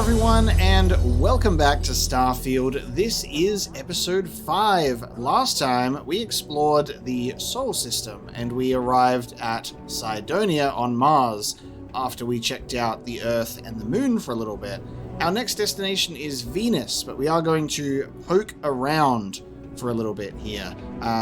everyone, and welcome back to Starfield. This is episode 5. Last time, we explored the Sol system, and we arrived at Cydonia on Mars, after we checked out the Earth and the Moon for a little bit. Our next destination is Venus, but we are going to poke around for a little bit here.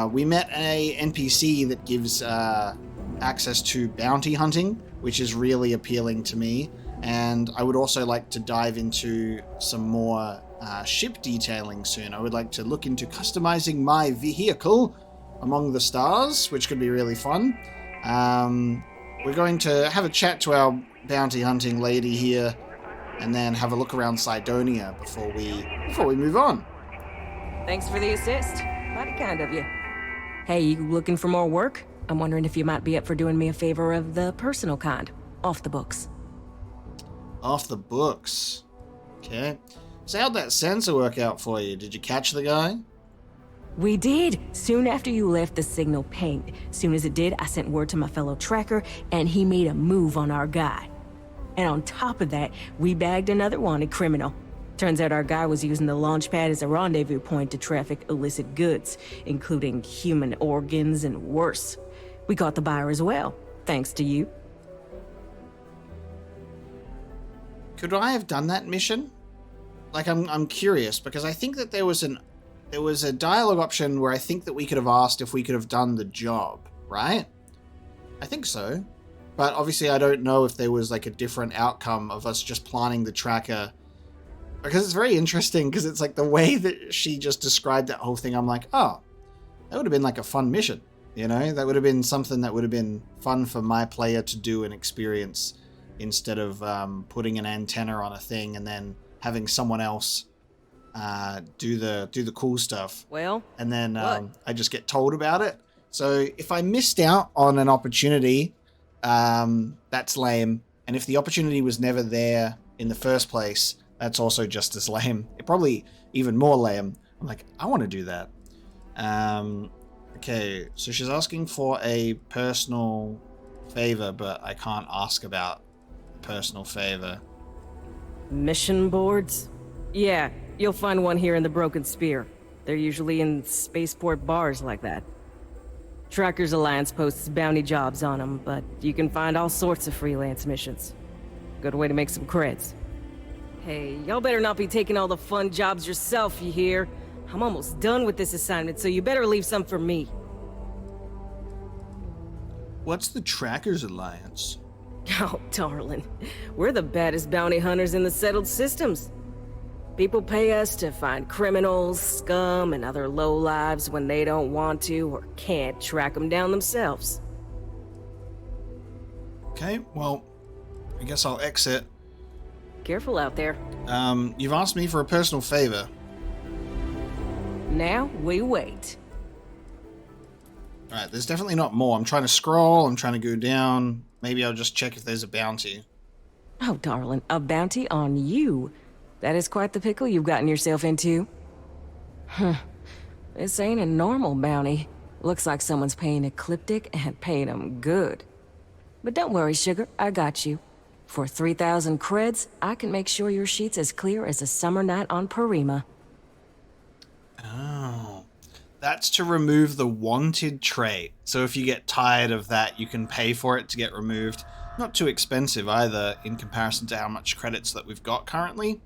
We met a NPC that gives access to bounty hunting, which is really appealing to me. And I would also like to dive into some more ship detailing soon. I would like to look into customizing my vehicle among the stars, which could be really fun. We're going to have a chat to our bounty hunting lady here, and then have a look around Cydonia before we move on. Thanks for the assist. Mighty kind of you. Hey, you looking for more work? I'm wondering if you might be up for doing me a favor of the personal kind, off the books. Off the books. Okay. So how'd that sensor work out for you? Did you catch the guy? We did. Soon after you left, the signal pinged. Soon as it did, I sent word to my fellow tracker, and he made a move on our guy. And on top of that, we bagged another wanted criminal. Turns out our guy was using the launch pad as a rendezvous point to traffic illicit goods, including human organs and worse. We caught the buyer as well, thanks to you. Could I have done that mission? Like, I'm curious, because I think that there was a dialogue option where I think that we could have asked if we could have done the job, right? I think so. But obviously I don't know if there was like a different outcome of us just planting the tracker. Because it's very interesting, because it's like the way that she just described that whole thing, I'm like, oh, that would have been like a fun mission, you know? That would have been something that would have been fun for my player to do and experience, instead of putting an antenna on a thing and then having someone else do the cool stuff. Well, and then I just get told about it. So if I missed out on an opportunity, that's lame. And if the opportunity was never there in the first place, that's also just as lame. It probably even more lame. I'm like, I want to do that. Okay, so she's asking for a personal favor, but I can't ask about personal favor. mission boards? Yeah, you'll find one here in the Broken Spear. They're usually in spaceport bars like that. Trackers Alliance posts bounty jobs on them, but you can find all sorts of freelance missions. Good way to make some creds. Hey, y'all better not be taking all the fun jobs yourself, you hear? I'm almost done with this assignment, so you better leave some for me. What's the Trackers Alliance? Oh, darling. We're the baddest bounty hunters in the settled systems. People pay us to find criminals, scum, and other lowlives when they don't want to or can't track them down themselves. Okay, well, I guess I'll exit. Careful out there. You've asked me for a personal favor. Now we wait. Alright, there's definitely not more. I'm trying to scroll, I'm trying to go down. Maybe I'll just check if there's a bounty. Oh, darling, a bounty on you. That is quite the pickle you've gotten yourself into. This ain't a normal bounty. Looks like someone's paying Ecliptic and paying them good. But don't worry, sugar, I got you. For 3,000 creds, I can make sure your sheet's as clear as a summer night on Parima. Oh. That's to remove the wanted trait. So if you get tired of that, you can pay for it to get removed. Not too expensive either in comparison to how much credits that we've got currently.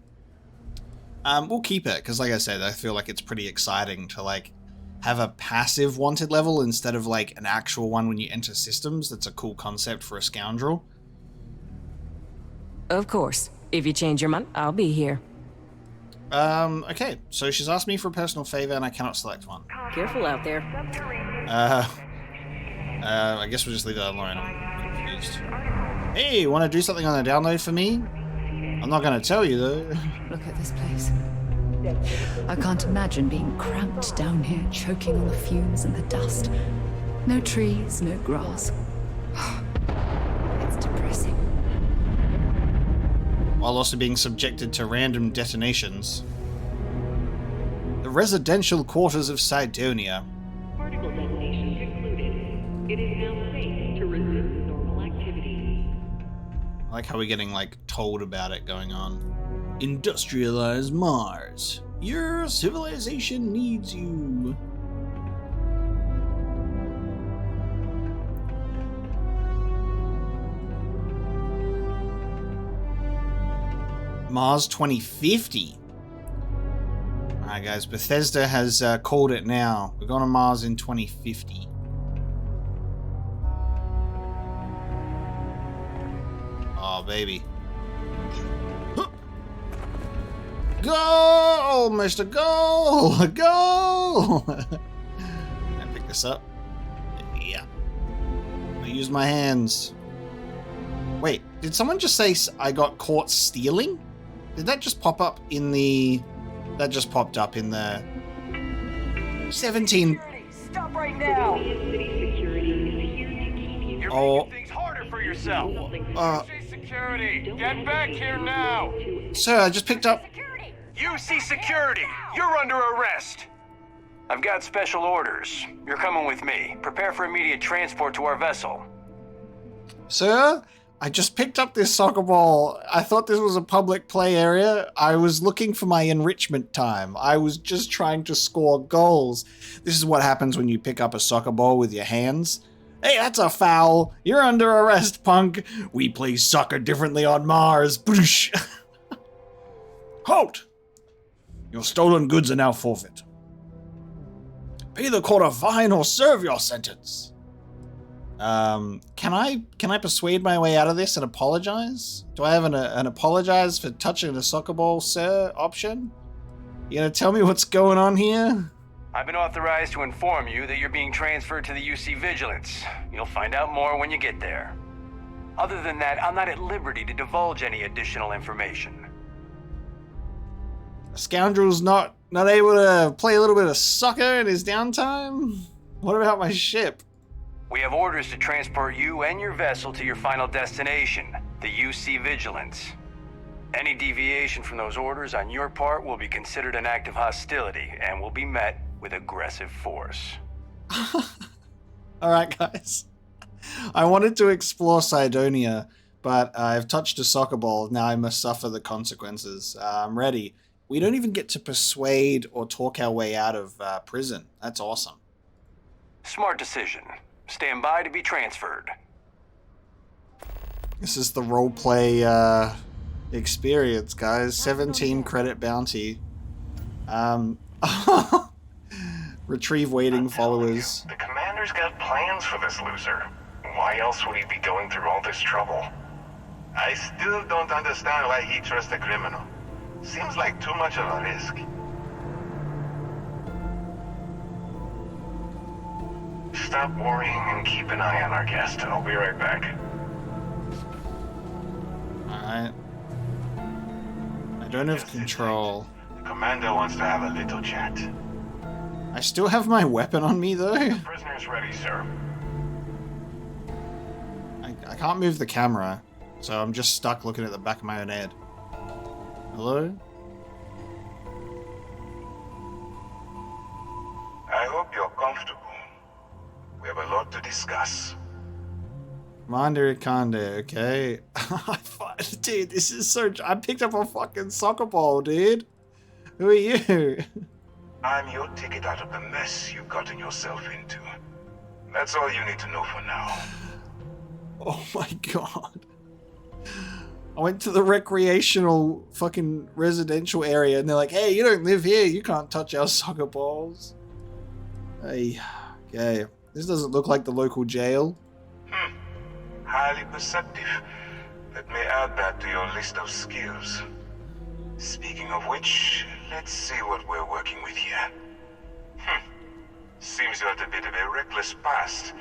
We'll keep it, because like I said, I feel like it's pretty exciting to like have a passive wanted level instead of like an actual one when you enter systems. That's a cool concept for a scoundrel. Of course. If you change your mind, I'll be here. Okay, so she's asked me for a personal favor and I cannot select one. Careful out there. I guess we'll just leave that alone. I'm confused. Hey, want to do something on the download for me? I'm not going to tell you though. Look at this place. I can't imagine being cramped down here, choking on the fumes and the dust. No trees, no grass. It's depressing. While also being subjected to random detonations. The residential quarters of Cydonia. Particle detonations concluded. It is now safe to resume normal activities. I like how we're getting, like, told about it going on. Industrialize Mars. Your civilization needs you. Mars 2050. Alright guys, Bethesda has called it now. We're going to Mars in 2050. Oh baby. Go, Mr. Go! Go! Can I pick this up? Yeah. I use my hands. Wait, did someone just say I got caught stealing? Did that just pop up in the... That just popped up in the... 17... Stop right now! You're Oh. making things harder for yourself. UC Security, get back here now! Sir, I just picked up... UC Security, you're under arrest! I've got special orders. You're coming with me. Prepare for immediate transport to our vessel. Sir, I just picked up this soccer ball. I thought this was a public play area. I was looking for my enrichment time. I was just trying to score goals. This is what happens when you pick up a soccer ball with your hands. Hey, that's a foul. You're under arrest, punk. We play soccer differently on Mars. Boosh. Halt! Your stolen goods are now forfeit. Pay the court a fine or serve your sentence. Can I persuade my way out of this and apologize? Do I have an apologize for touching the soccer ball, sir, option? You gonna tell me what's going on here? I've been authorized to inform you that you're being transferred to the UC Vigilance. You'll find out more when you get there. Other than that, I'm not at liberty to divulge any additional information. A scoundrel's not able to play a little bit of soccer in his downtime? What about my ship? We have orders to transport you and your vessel to your final destination, the UC Vigilance. Any deviation from those orders on your part will be considered an act of hostility and will be met with aggressive force. Alright guys. I wanted to explore Cydonia, but I've touched a soccer ball. Now I must suffer the consequences. I'm ready. We don't even get to persuade or talk our way out of prison. That's awesome. Smart decision. Stand by to be transferred. This is the roleplay experience, guys. 17 credit bounty. Retrieve waiting followers. The commander's got plans for this loser. Why else would he be going through all this trouble? I still don't understand why he trusts a criminal. Seems like too much of a risk. Stop worrying and keep an eye on our guest. I'll be right back. Alright. I don't have control. The commander wants to have a little chat. I still have my weapon on me, though. The prisoner's ready, sir. I can't move the camera, so I'm just stuck looking at the back of my own head. Hello? I hope you're comfortable. We have a lot to discuss. Commander Ikande, okay. Dude, this is so... I picked up a fucking soccer ball, dude. Who are you? I'm your ticket out of the mess you've gotten yourself into. That's all you need to know for now. Oh my god. I went to the recreational fucking residential area and they're like, hey, you don't live here, you can't touch our soccer balls. Hey, okay. This doesn't look like the local jail. Highly perceptive. Let me add that to your list of skills. Speaking of which, let's see what we're working with here. Seems you had a bit of a reckless past.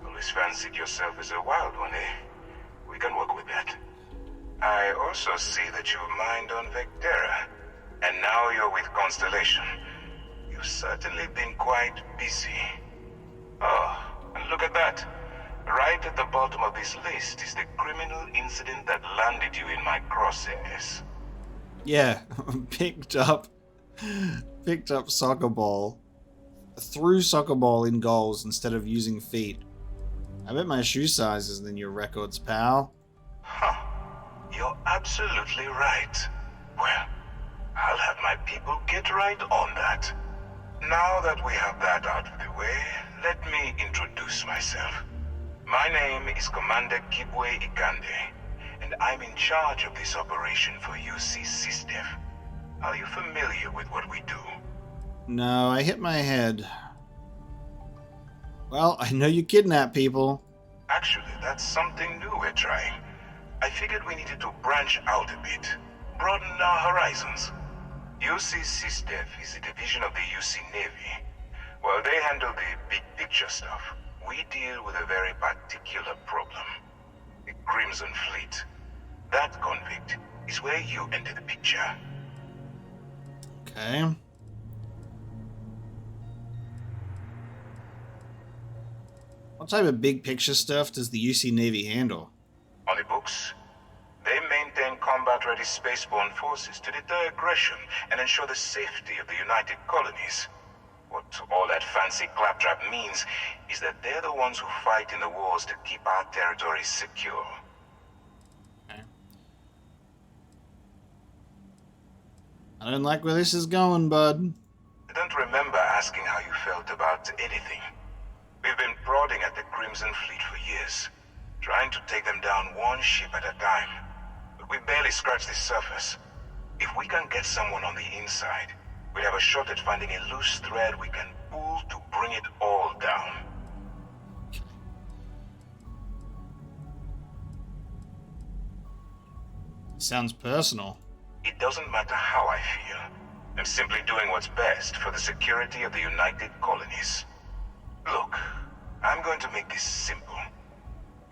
Always fancied yourself as a wild one, eh? We can work with that. I also see that you mined on Vectera, and now you're with Constellation. You've certainly been quite busy. Oh, and look at that. Right at the bottom of this list is the criminal incident that landed you in my crosshairs. Yeah, picked up soccer ball. Threw soccer ball in goals instead of using feet. I bet my shoe size is in your records, pal. Huh. You're absolutely right. Well, I'll have my people get right on that. Now that we have that out of the way, let me introduce myself. My name is Commander Kibwe Ikande, and I'm in charge of this operation for UC SysDef. Are you familiar with what we do? No, I hit my head. Well, I know you kidnap people. Actually, that's something new we're trying. I figured we needed to branch out a bit, broaden our horizons. UC SysDef is a division of the UC Navy. While they handle the big picture stuff, we deal with a very particular problem. The Crimson Fleet. That convict is where you enter the picture. Okay. What type of big picture stuff does the UC Navy handle? On the books, they maintain combat-ready spaceborne forces to deter aggression and ensure the safety of the United Colonies. What all that fancy claptrap means is that they're the ones who fight in the wars to keep our territories secure. Okay. I don't like where this is going, bud. I don't remember asking how you felt about anything. We've been prodding at the Crimson Fleet for years, trying to take them down one ship at a time. But we barely scratched the surface. If we can get someone on the inside, we have a shot at finding a loose thread we can pull to bring it all down. Sounds personal. It doesn't matter how I feel. I'm simply doing what's best for the security of the United Colonies. Look, I'm going to make this simple.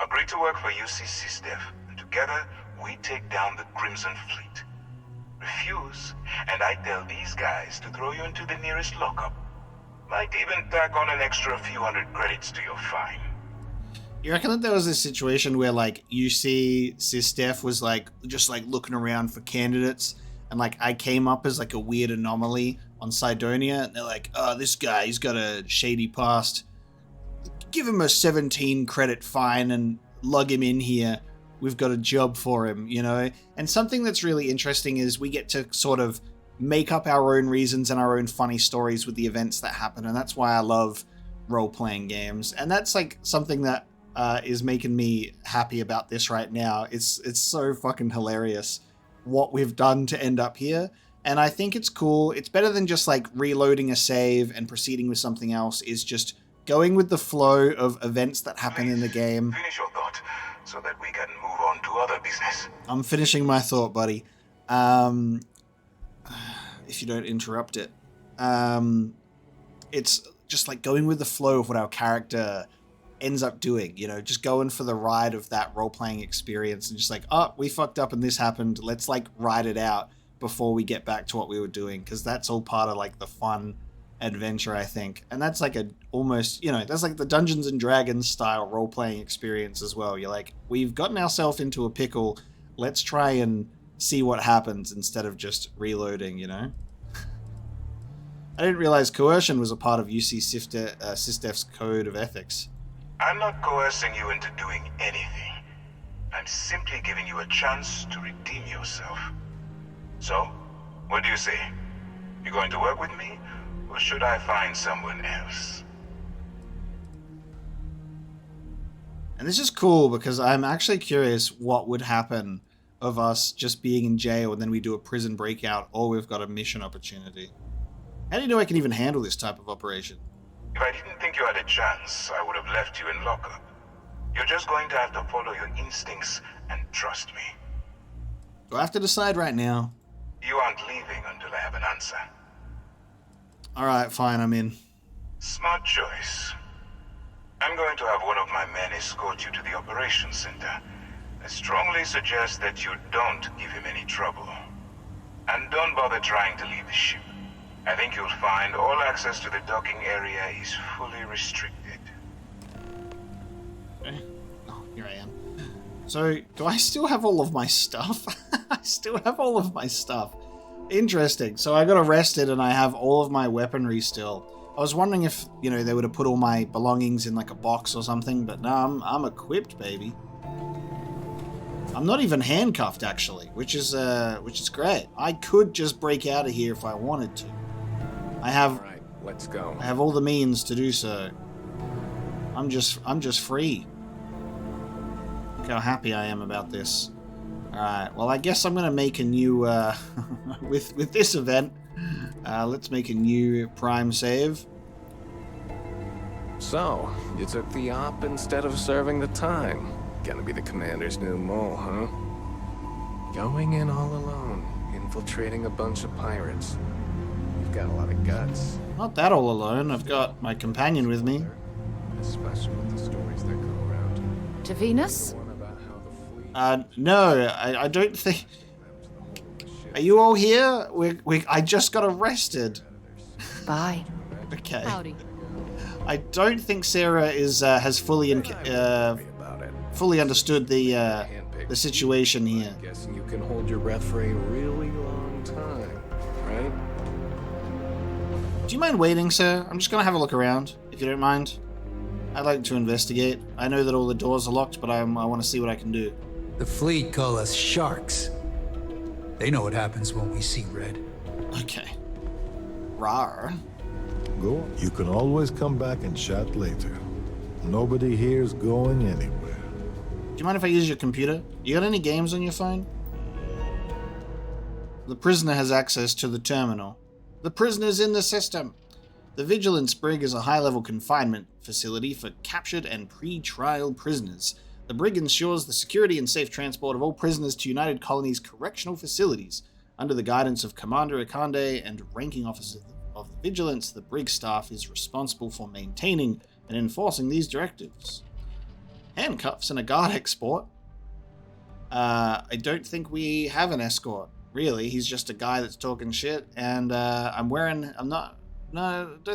Agree to work for UC SysDef, and together we take down the Crimson Fleet. Refuse, and I tell these guys to throw you into the nearest lockup. Might even tack on an extra few hundred credits to your fine. You reckon that there was this situation where, like, UC SysDef was, like, just, like, looking around for candidates, and, like, I came up as, like, a weird anomaly on Cydonia, and they're like, oh, this guy, he's got a shady past. Give him a 17 credit fine and lug him in here. We've got a job for him, you know? And something that's really interesting is we get to sort of make up our own reasons and our own funny stories with the events that happen, and that's why I love role-playing games. And that's, like, something that is making me happy about this right now. It's so fucking hilarious what we've done to end up here. And I think it's cool. It's better than just like reloading a save and proceeding with something else. Is just going with the flow of events that happen in the game. Finish your thought so that we can move on to other business. I'm finishing my thought, buddy. If you don't interrupt it. It's just like going with the flow of what our character ends up doing, you know, just going for the ride of that role-playing experience and just like, oh, we fucked up and this happened. Let's like ride it out before we get back to what we were doing, because that's all part of like the fun adventure, I think. And that's like a almost, you know, that's like the Dungeons and Dragons style role-playing experience as well. You're like, we've gotten ourselves into a pickle. Let's try and see what happens instead of just reloading, you know? I didn't realize coercion was a part of UC SysDef's code of ethics. I'm not coercing you into doing anything. I'm simply giving you a chance to redeem yourself. So, what do you say? You going to work with me, or should I find someone else? And this is cool because I'm actually curious what would happen of us just being in jail and then we do a prison breakout, or we've got a mission opportunity. How do you know I can even handle this type of operation? If I didn't think you had a chance, I would have left you in lockup. You're just going to have to follow your instincts and trust me. Do I have to decide right now? You aren't leaving until I have an answer. Alright, fine, I'm in. Smart choice. I'm going to have one of my men escort you to the operations center. I strongly suggest that you don't give him any trouble. And don't bother trying to leave the ship. I think you'll find all access to the docking area is fully restricted. Okay. Oh, here I am. So, do I still have all of my stuff? I still have all of my stuff. Interesting. So I got arrested and I have all of my weaponry still. I was wondering if, you know, they would have put all my belongings in like a box or something, but no, I'm equipped, baby. I'm not even handcuffed, actually, which is great. I could just break out of here if I wanted to. I have All right, let's go. I have all the means to do so. I'm just free. Look how happy I am about this. Alright, well I guess I'm gonna make a new with this event. Let's make a new prime save. So, you took the op instead of serving the time. Gonna be the commander's new mole, huh? Going in all alone, infiltrating a bunch of pirates. You've got a lot of guts. Not that all alone. I've got my companion with me. Especially with the stories that go around. To Venus? One about how the fleet No, I don't think... Are you all here? I just got arrested. Bye. Okay. Howdy. I don't think Sarah has fully fully understood the situation here. Guessing you can hold your breath for a really long time, right? Do you mind waiting, sir? I'm just gonna have a look around, if you don't mind. I'd like to investigate. I know that all the doors are locked, but I want to see what I can do. The fleet call us sharks. They know what happens when we see red. Okay. Rar. Go on. You can always come back and chat later. Nobody here's going anywhere. Do you mind if I use your computer? You got any games on your phone? The prisoner has access to the terminal. The prisoner's in the system. The Vigilance Brig is a high-level confinement facility for captured and pre-trial prisoners. The brig ensures the security and safe transport of all prisoners to United Colonies correctional facilities. Under the guidance of Commander Akande and ranking officers of the Vigilance, the brig staff is responsible for maintaining and enforcing these directives. Handcuffs and a guard escort? I don't think we have an escort, really. He's just a guy that's talking shit, and I don't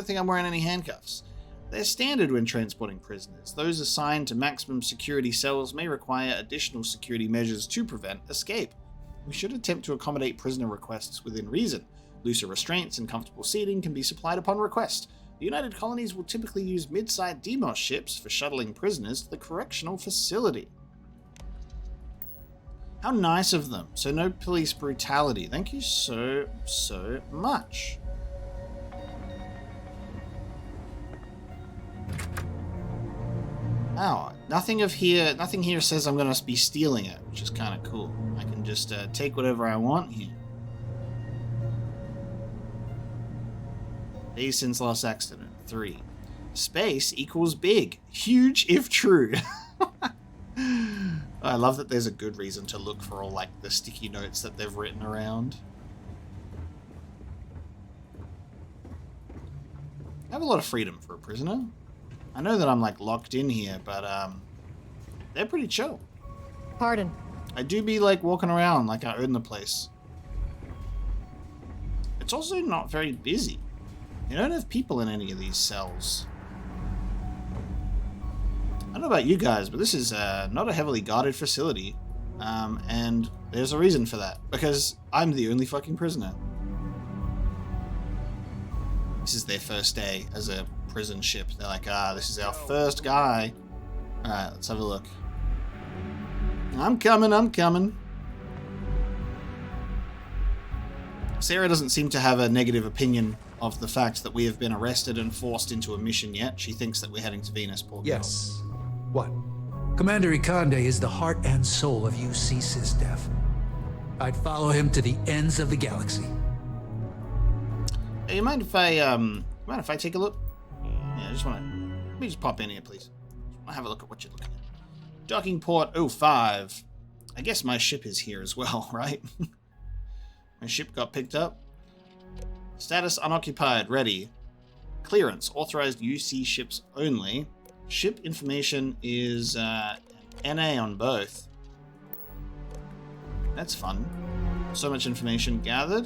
think I'm wearing any handcuffs. They're standard when transporting prisoners. Those assigned to maximum security cells may require additional security measures to prevent escape. We should attempt to accommodate prisoner requests within reason. Looser restraints and comfortable seating can be supplied upon request. The United Colonies will typically use mid-sized Demos ships for shuttling prisoners to the correctional facility. How nice of them. So no police brutality. Thank you so much. Wow, nothing here says I'm going to be stealing it, which is kind of cool. I can just take whatever I want here. Days since last accident, 3. Space equals big. Huge if true. I love that there's a good reason to look for all, like, the sticky notes that they've written around. I have a lot of freedom for a prisoner. I know that I'm, like, locked in here, but, they're pretty chill. Pardon. I do be, like, walking around like I own the place. It's also not very busy. You don't have people in any of these cells. I don't know about you guys, but this is not a heavily guarded facility. And there's a reason for that. Because I'm the only fucking prisoner. This is their first day as a prison ship. They're like, this is our first guy. Alright, let's have a look. I'm coming. Sarah doesn't seem to have a negative opinion of the fact that we have been arrested and forced into a mission yet. She thinks that we're heading to Venus, poor girl. Yes. What? Commander Ikande is the heart and soul of UC SysDef. I'd follow him to the ends of the galaxy. Hey, you mind if I take a look? Yeah, I just want to... Let me just pop in here, please. I want to have a look at what you're looking at. Docking port 05. I guess my ship is here as well, right? My ship got picked up. Status unoccupied. Ready. Clearance. Authorized UC ships only. Ship information is NA on both. That's fun. So much information gathered.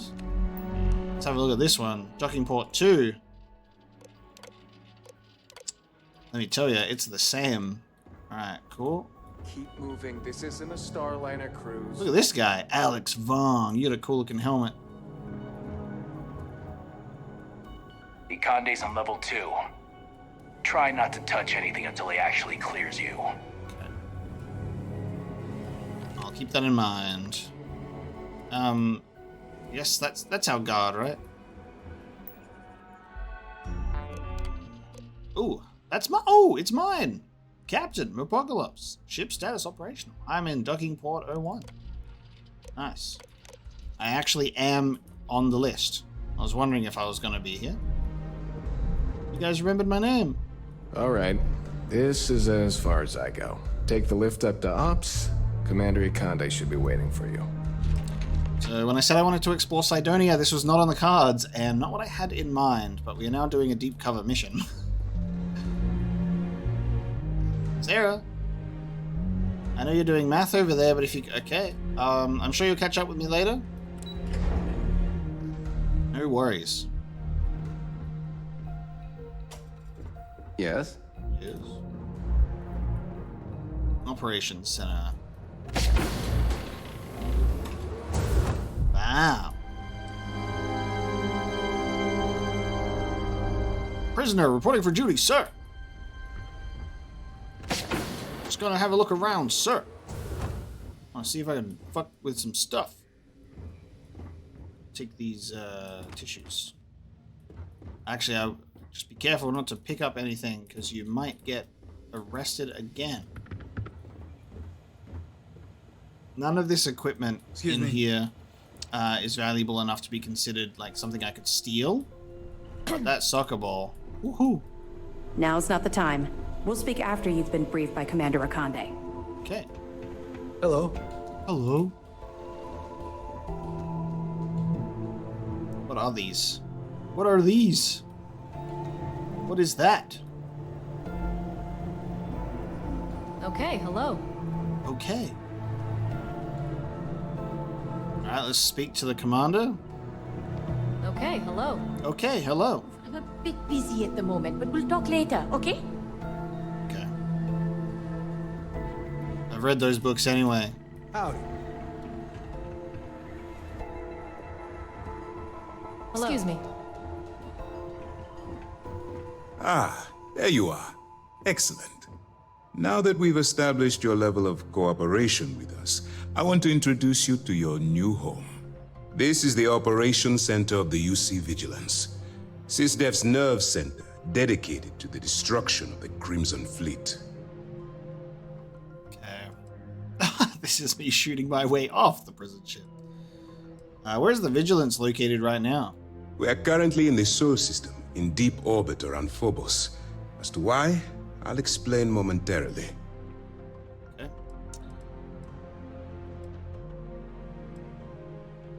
Let's have a look at this one. Docking port 2. Let me tell you, it's the same. Alright, cool. Keep moving. This isn't a Starliner cruise. Look at this guy, Alex Vong. You got a cool looking helmet. Ikande's on level 2. Try not to touch anything until he actually clears you. Okay. I'll Keep that in mind. Yes, that's our guard, right? Ooh, it's mine! Captain Apocalypse. Ship status operational. I'm in docking port 01. Nice. I actually am on the list. I was wondering if I was going to be here. You guys remembered my name. All right. This is as far as I go. Take the lift up to Ops. Commander Ikande should be waiting for you. So when I said I wanted to explore Cydonia, this was not on the cards, and not what I had in mind, but we are now doing a deep cover mission. Sarah, I know you're doing math over there, but if you... Okay, I'm sure you'll catch up with me later. No worries. Yes? Yes. Operations Center. Wow. Prisoner reporting for duty, sir. Just gonna have a look around, sir. Wanna see if I can fuck with some stuff. Take these tissues. Actually, I'll just be careful not to pick up anything, because you might get arrested again. None of this equipment here is valuable enough to be considered like something I could steal. But that soccer ball, woohoo! Now's not the time. We'll speak after you've been briefed by Commander Ikande. Okay. Hello. Hello. What are these? What are these? What is that? Okay, hello. Okay. Alright, let's speak to the commander. Okay, hello. Okay, hello. I'm a bit busy at the moment, but we'll talk later, okay? Okay. I've read those books anyway. Howdy. Hello. Excuse me. Ah, there you are. Excellent. Now that we've established your level of cooperation with us, I want to introduce you to your new home. This is the Operations Center of the UC Vigilance, SysDef's nerve center dedicated to the destruction of the Crimson Fleet. Okay. This is me shooting my way off the prison ship. Where's the Vigilance located right now? We are currently in the Sol system, in deep orbit around Phobos. As to why, I'll explain momentarily. Okay.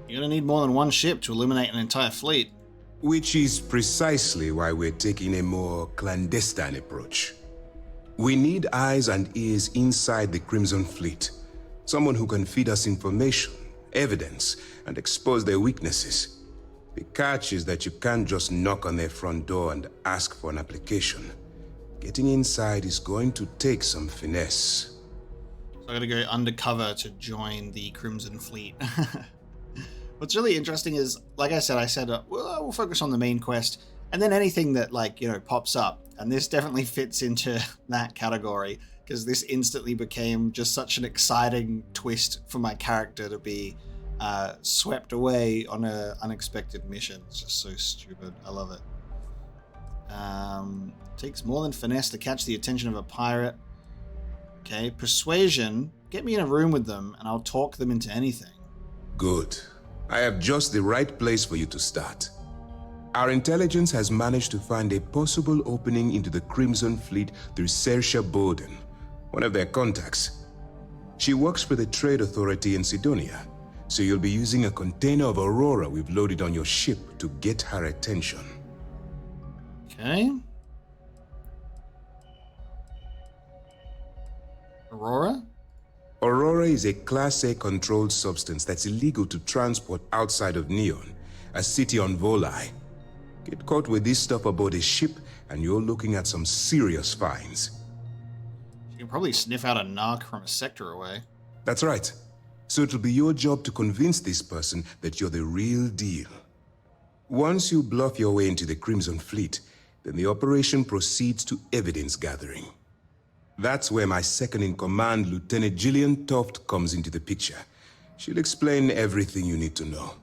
You're gonna need more than one ship to eliminate an entire fleet. Which is precisely why we're taking a more clandestine approach. We need eyes and ears inside the Crimson Fleet. Someone who can feed us information, evidence, and expose their weaknesses. The catch is that you can't just knock on their front door and ask for an application. Getting inside is going to take some finesse. So I gotta go undercover to join the Crimson Fleet. What's really interesting is, like I said, well, we'll focus on the main quest, and then anything that, like, you know, pops up. And this definitely fits into that category, because this instantly became just such an exciting twist for my character to be swept away on an unexpected mission. It's just so stupid. I love it. Takes more than finesse to catch the attention of a pirate. Okay, persuasion. Get me in a room with them, and I'll talk them into anything. Good. I have just the right place for you to start. Our intelligence has managed to find a possible opening into the Crimson Fleet through Saoirse Bowden, one of their contacts. She works for the Trade Authority in Cydonia, so you'll be using a container of Aurora we've loaded on your ship to get her attention. Okay. Aurora? Aurora is a Class A controlled substance that's illegal to transport outside of Neon, a city on Volai. Get caught with this stuff aboard a ship, and you're looking at some serious fines. You can probably sniff out a narc from a sector away. That's right. So it'll be your job to convince this person that you're the real deal. Once you bluff your way into the Crimson Fleet, then the operation proceeds to evidence gathering. That's where my second-in-command, Lieutenant Gillian Toft, comes into the picture. She'll explain everything you need to know.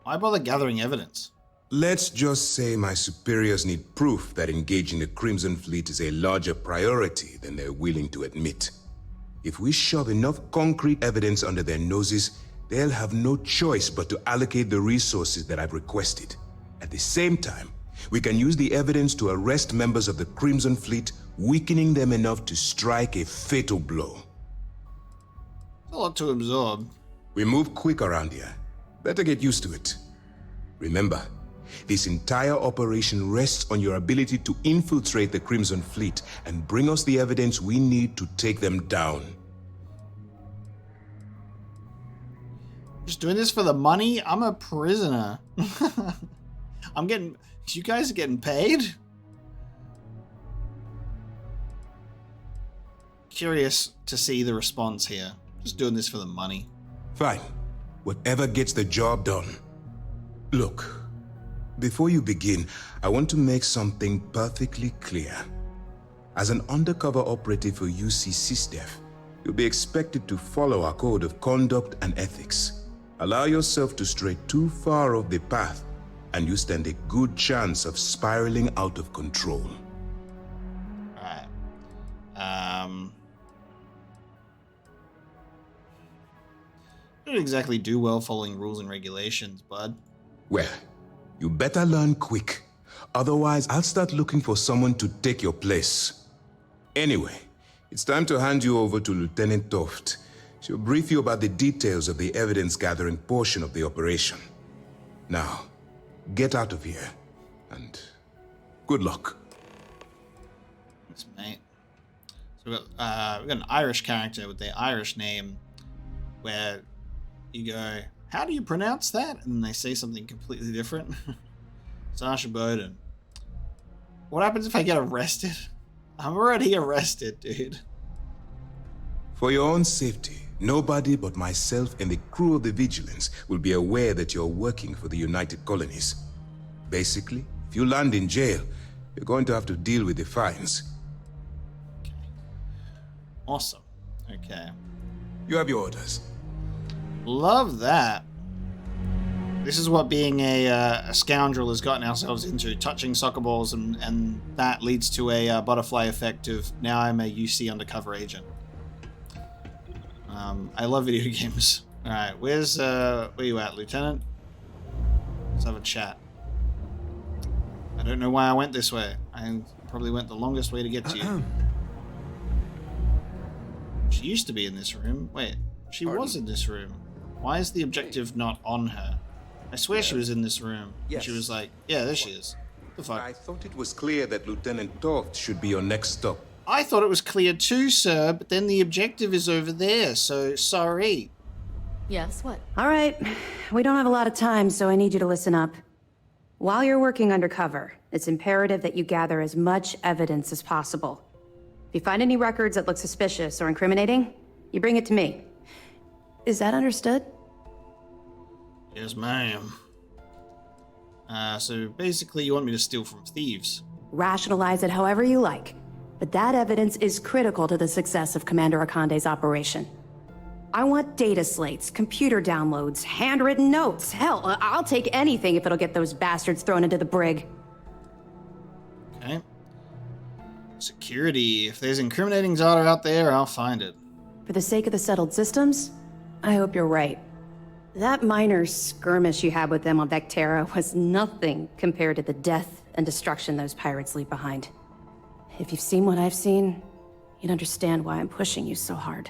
Why bother gathering evidence? Let's just say my superiors need proof that engaging the Crimson Fleet is a larger priority than they're willing to admit. If we shove enough concrete evidence under their noses, they'll have no choice but to allocate the resources that I've requested. At the same time, we can use the evidence to arrest members of the Crimson Fleet, weakening them enough to strike a fatal blow. A lot to absorb. We move quick around here. Better get used to it. Remember, this entire operation rests on your ability to infiltrate the Crimson Fleet and bring us the evidence we need to take them down. Just doing this for the money? I'm a prisoner. You guys are getting paid? Curious to see the response here. Just doing this for the money. Fine. Whatever gets the job done. Look, before you begin, I want to make something perfectly clear. As an undercover operative for UC SysDef, you'll be expected to follow our code of conduct and ethics. Allow yourself to stray too far off the path, and you stand a good chance of spiraling out of control. Alright. Don't exactly do well following rules and regulations, bud. Well, you better learn quick. Otherwise, I'll start looking for someone to take your place. Anyway, it's time to hand you over to Lieutenant Toft. She'll brief you about the details of the evidence-gathering portion of the operation. Now, get out of here, and good luck. Thanks, mate. So we've got an Irish character with the Irish name, where you go, how do you pronounce that? And they say something completely different. Sasha Bowden. What happens if I get arrested? I'm already arrested, dude. For your own safety, nobody but myself and the crew of the Vigilance will be aware that you're working for the United Colonies. Basically, if you land in jail, you're going to have to deal with the fines. Okay. Awesome. Okay. You have your orders. Love that. This is what being a scoundrel has gotten ourselves into, touching soccer balls, and that leads to a butterfly effect of now I'm a UC undercover agent. I love video games. Alright, where you at, Lieutenant? Let's have a chat. I don't know why I went this way. I probably went the longest way to get to you. She used to be in this room. Wait, she was in this room. Why is the objective not on her? I swear she was in this room. Yes. She was like, yeah, there she is. What the fuck? I thought it was clear that Lieutenant Toft should be your next stop. I thought it was clear too, sir, but then the objective is over there, so sorry. Yes, what? All right. We don't have a lot of time, so I need you to listen up. While you're working undercover, it's imperative that you gather as much evidence as possible. If you find any records that look suspicious or incriminating, you bring it to me. Is that understood? Yes, ma'am. So basically you want me to steal from thieves. Rationalize it however you like, but that evidence is critical to the success of Commander Akande's operation. I want data slates, computer downloads, handwritten notes. Hell, I'll take anything if it'll get those bastards thrown into the brig. Okay. Security. If there's incriminating data out there, I'll find it. For the sake of the settled systems, I hope you're right. That minor skirmish you had with them on Vectera was nothing compared to the death and destruction those pirates leave behind. If you've seen what I've seen, you'd understand why I'm pushing you so hard.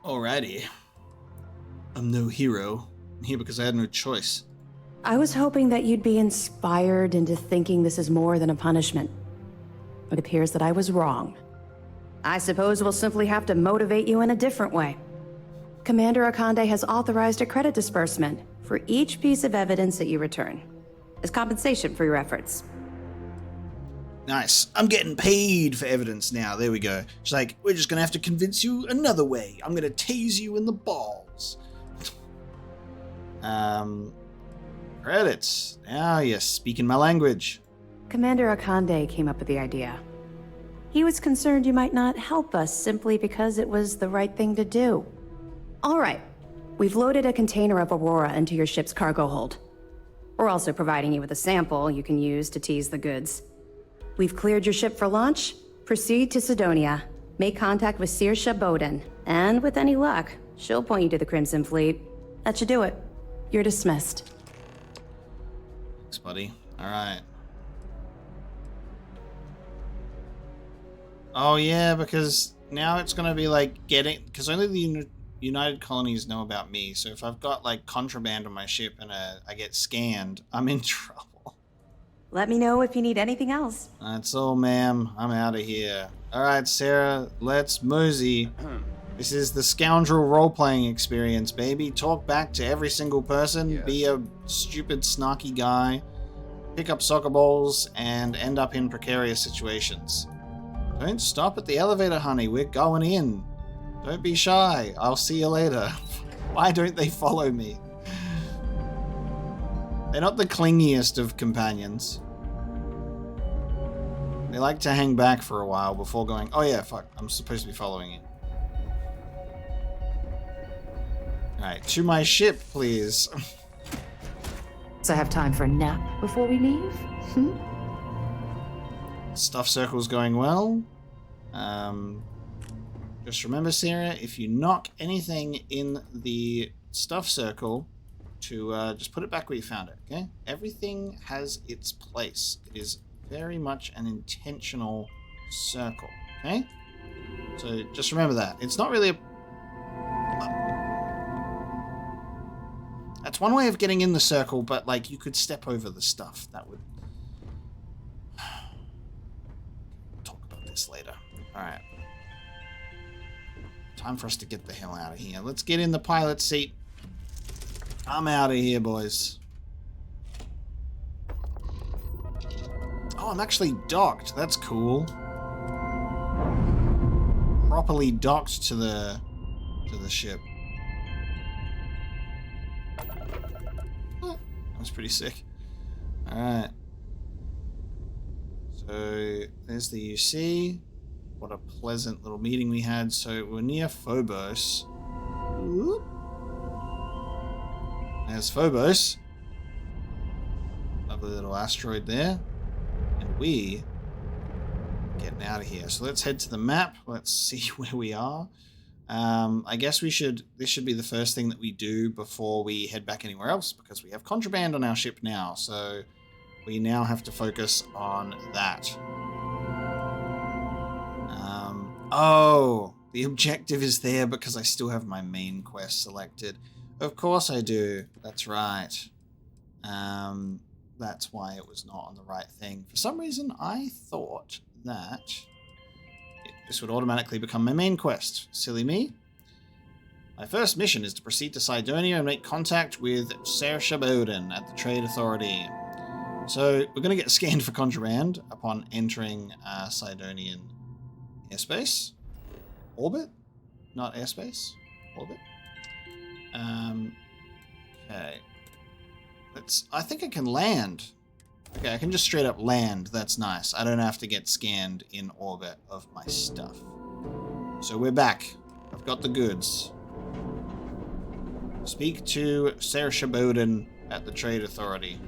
Alrighty. I'm no hero. I'm here because I had no choice. I was hoping that you'd be inspired into thinking this is more than a punishment. It appears that I was wrong. I suppose we'll simply have to motivate you in a different way. Commander Akande has authorized a credit disbursement for each piece of evidence that you return, as compensation for your efforts. Nice. I'm getting paid for evidence now. There we go. She's like, we're just going to have to convince you another way. I'm going to tase you in the balls. Credits. Now you're speaking my language. Commander Akande came up with the idea. He was concerned you might not help us simply because it was the right thing to do. All right. We've loaded a container of Aurora into your ship's cargo hold. We're also providing you with a sample you can use to tease the goods. We've cleared your ship for launch. Proceed to Sidonia. Make contact with Saoirse Bowden. And with any luck, she'll point you to the Crimson Fleet. That should do it. You're dismissed. Thanks, buddy. Alright. Oh yeah, because now it's gonna be like getting... Because only the United Colonies know about me, so if I've got like contraband on my ship and I get scanned, I'm in trouble. Let me know if you need anything else. That's all, ma'am. I'm out of here. Alright, Sarah, let's mosey. This is the scoundrel role-playing experience, baby. Talk back to every single person, Yes. Be a stupid, snarky guy, pick up soccer balls, and end up in precarious situations. Don't stop at the elevator, honey. We're going in. Don't be shy. I'll see you later. Why don't they follow me? They're not the clingiest of companions. They like to hang back for a while before going, oh yeah, fuck, I'm supposed to be following you. Alright, to my ship, please. So I have time for a nap before we leave? Stuff circle's going well. Just remember, Sarah, if you knock anything in the stuff circle, to just put it back where you found it, okay? Everything has its place. It is very much an intentional circle, okay? So just remember that. It's not really a... That's one way of getting in the circle, but, like, you could step over the stuff. That would... Talk about this later. Alright. Time for us to get the hell out of here. Let's get in the pilot seat. I'm out of here, boys. Oh, I'm actually docked. That's cool. Properly docked to the ship. Oh, that was pretty sick. Alright. So, there's the UC. What a pleasant little meeting we had. So, we're near Phobos. Whoop. There's Phobos. Lovely little asteroid there. And we are getting out of here. So let's head to the map. Let's see where we are. I guess this should be the first thing that we do before we head back anywhere else, because we have contraband on our ship now. So we now have to focus on that. Oh, the objective is there because I still have my main quest selected. Of course I do. That's right. That's why it was not on the right thing. For some reason, I thought that this would automatically become my main quest. Silly me. My first mission is to proceed to Sidonia and make contact with Saoirse Bowden at the Trade Authority. So we're going to get scanned for contraband upon entering Sidonian airspace. Orbit? Not airspace. Orbit. Okay. I think I can land. Okay, I can just straight up land. That's nice. I don't have to get scanned in orbit of my stuff. So we're back. I've got the goods. Speak to Saoirse Bowden at the Trade Authority.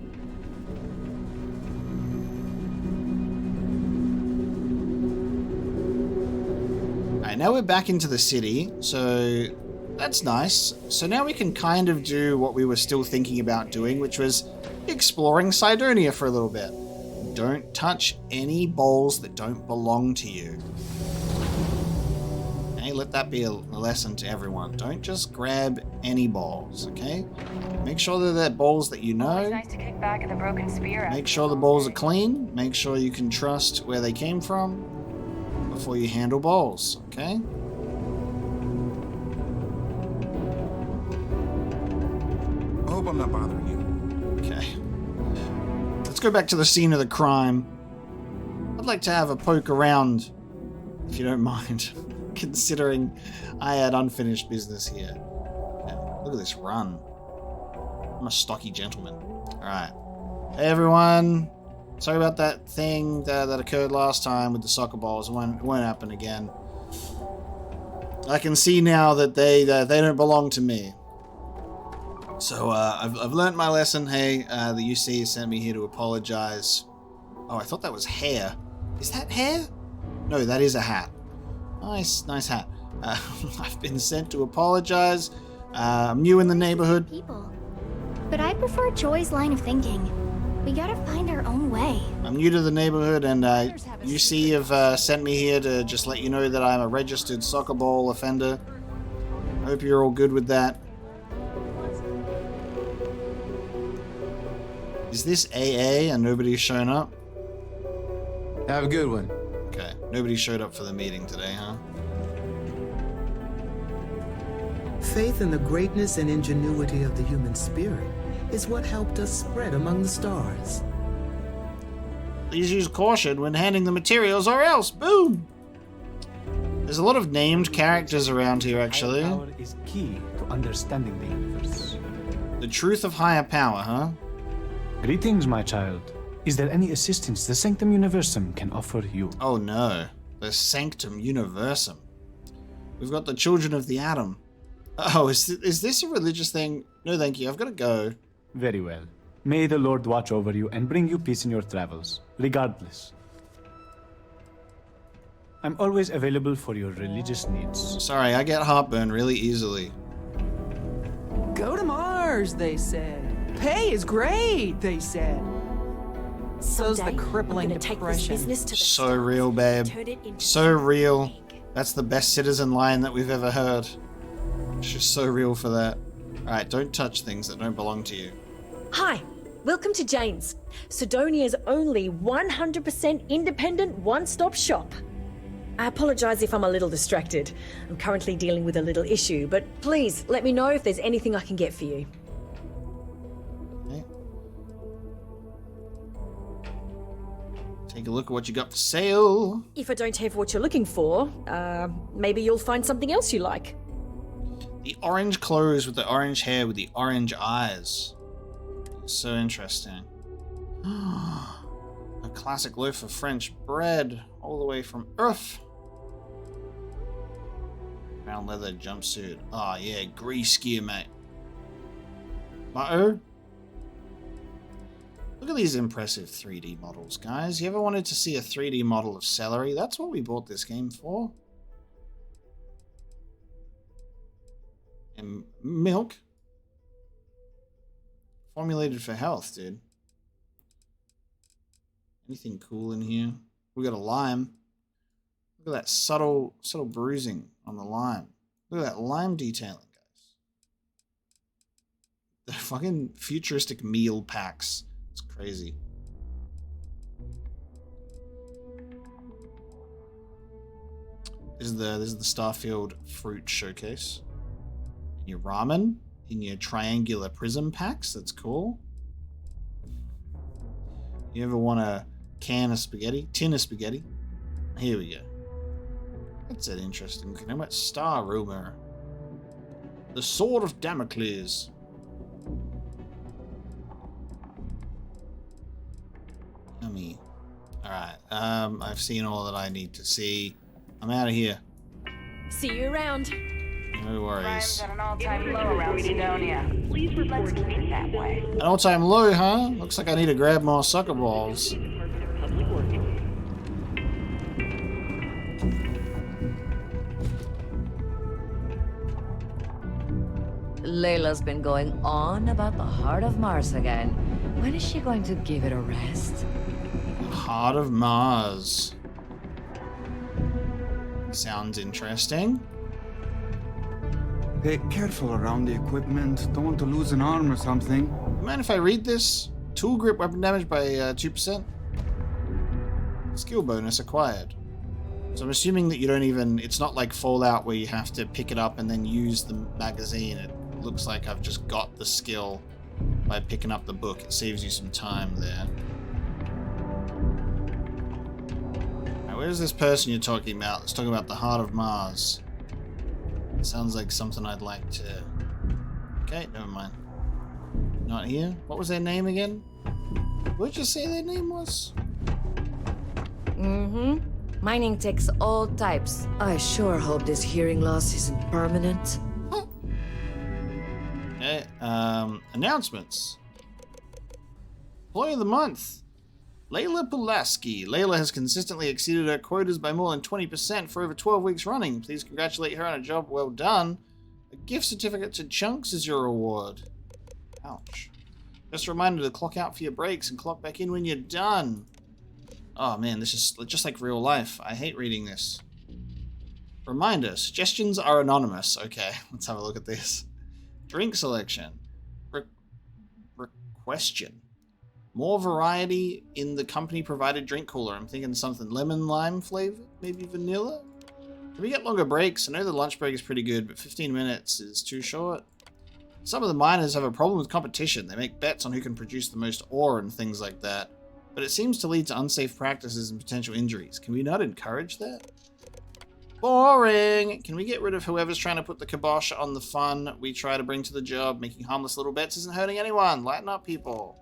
Alright, now we're back into the city, so that's nice. So now we can kind of do what we were still thinking about doing, which was exploring Sidonia for a little bit. Don't touch any bowls that don't belong to you. Okay, let that be a lesson to everyone. Don't just grab any bowls, okay? Make sure that they're bowls that you know. Nice to kick back at the broken spear. Make sure the bowls are clean. Make sure you can trust where they came from before you handle bowls, okay? I hope I'm not bothering you. Okay. Let's go back to the scene of the crime. I'd like to have a poke around, if you don't mind, considering I had unfinished business here. Yeah, look at this run. I'm a stocky gentleman. Alright. Hey everyone. Sorry about that thing that occurred last time with the soccer balls. It won't happen again. I can see now that they don't belong to me. So I've learn't my lesson. Hey, the UC sent me here to apologize. Oh, I thought that was hair. Is that hair? No, that is a hat. Nice hat. I've been sent to apologize. I'm new in the neighborhood. People. But I prefer Joy's line of thinking. We gotta find our own way. I'm new to the neighborhood, and UC have sent me here to just let you know that I'm a registered soccer ball offender. I hope you're all good with that. Is this AA and nobody's shown up? Have a good one. Okay, nobody showed up for the meeting today, huh? Faith in the greatness and ingenuity of the human spirit is what helped us spread among the stars. Please use caution when handing the materials or else. Boom! There's a lot of named characters around here, actually. Higher power is key to understanding the universe. The truth of higher power, huh? Greetings, my child. Is there any assistance the Sanctum Universum can offer you? Oh no. The Sanctum Universum. We've got the Children of the Atom. Oh, is this a religious thing? No, thank you. I've got to go. Very well. May the Lord watch over you and bring you peace in your travels, regardless. I'm always available for your religious needs. Sorry, I get heartburn really easily. Go to Mars, they said. Pay is great, they said. So's the crippling depression. So real, babe. So real. That's the best citizen line that we've ever heard. It's just so real for that. Alright, don't touch things that don't belong to you. Hi, welcome to Jane's, Sidonia's only 100% independent one-stop shop. I apologize if I'm a little distracted. I'm currently dealing with a little issue, but please let me know if there's anything I can get for you. Okay. Take a look at what you got for sale. If I don't have what you're looking for, maybe you'll find something else you like. The orange clothes with the orange hair with the orange eyes. So interesting. A classic loaf of French bread, all the way from Earth. Brown leather jumpsuit. Oh yeah, grease gear, mate. Uh-oh. Look at these impressive 3D models, guys. You ever wanted to see a 3D model of celery? That's what we bought this game for. And milk. Formulated for health, dude. Anything cool in here? We got a lime. Look at that subtle bruising on the lime. Look at that lime detailing, guys. The fucking futuristic meal packs. It's crazy. This is the Starfield fruit showcase. Your ramen in your triangular prism packs. That's cool. You ever want a tin of spaghetti? Here we go. That's an interesting looking. How about Star Rumor? The Sword of Damocles. Yummy. Alright, I've seen all that I need to see. I'm out of here. See you around. No worries. At an all-time low around Sidonia. Please report to keep it that way. An all-time low, huh? Looks like I need to grab more soccer balls. Layla's been going on about the Heart of Mars again. When is she going to give it a rest? Heart of Mars. Sounds interesting. Be careful around the equipment. Don't want to lose an arm or something. Mind if I read this? Tool grip weapon damage by 2%. Skill bonus acquired. So I'm assuming that you don't even... It's not like Fallout where you have to pick it up and then use the magazine. It looks like I've just got the skill by picking up the book. It saves you some time there. Now, where's this person you're talking about? Let's talk about the Heart of Mars. Sounds like something I'd like to... Okay, never mind. Not here. What was their name again? What did you say their name was? Mining takes all types. I sure hope this hearing loss isn't permanent. Okay, announcements. Employee of the month. Layla Pulaski. Layla has consistently exceeded her quotas by more than 20% for over 12 weeks running. Please congratulate her on a job well done. A gift certificate to Chunks is your reward. Ouch. Just a reminder to clock out for your breaks and clock back in when you're done. Oh man, this is just like real life. I hate reading this. Reminder, suggestions are anonymous. Okay, let's have a look at this. Drink selection. Question. More variety in the company-provided drink cooler. I'm thinking something lemon lime flavored, maybe vanilla? Can we get longer breaks? I know the lunch break is pretty good, but 15 minutes is too short. Some of the miners have a problem with competition. They make bets on who can produce the most ore and things like that. But it seems to lead to unsafe practices and potential injuries. Can we not encourage that? Boring! Can we get rid of whoever's trying to put the kibosh on the fun we try to bring to the job? Making harmless little bets isn't hurting anyone. Lighten up, people.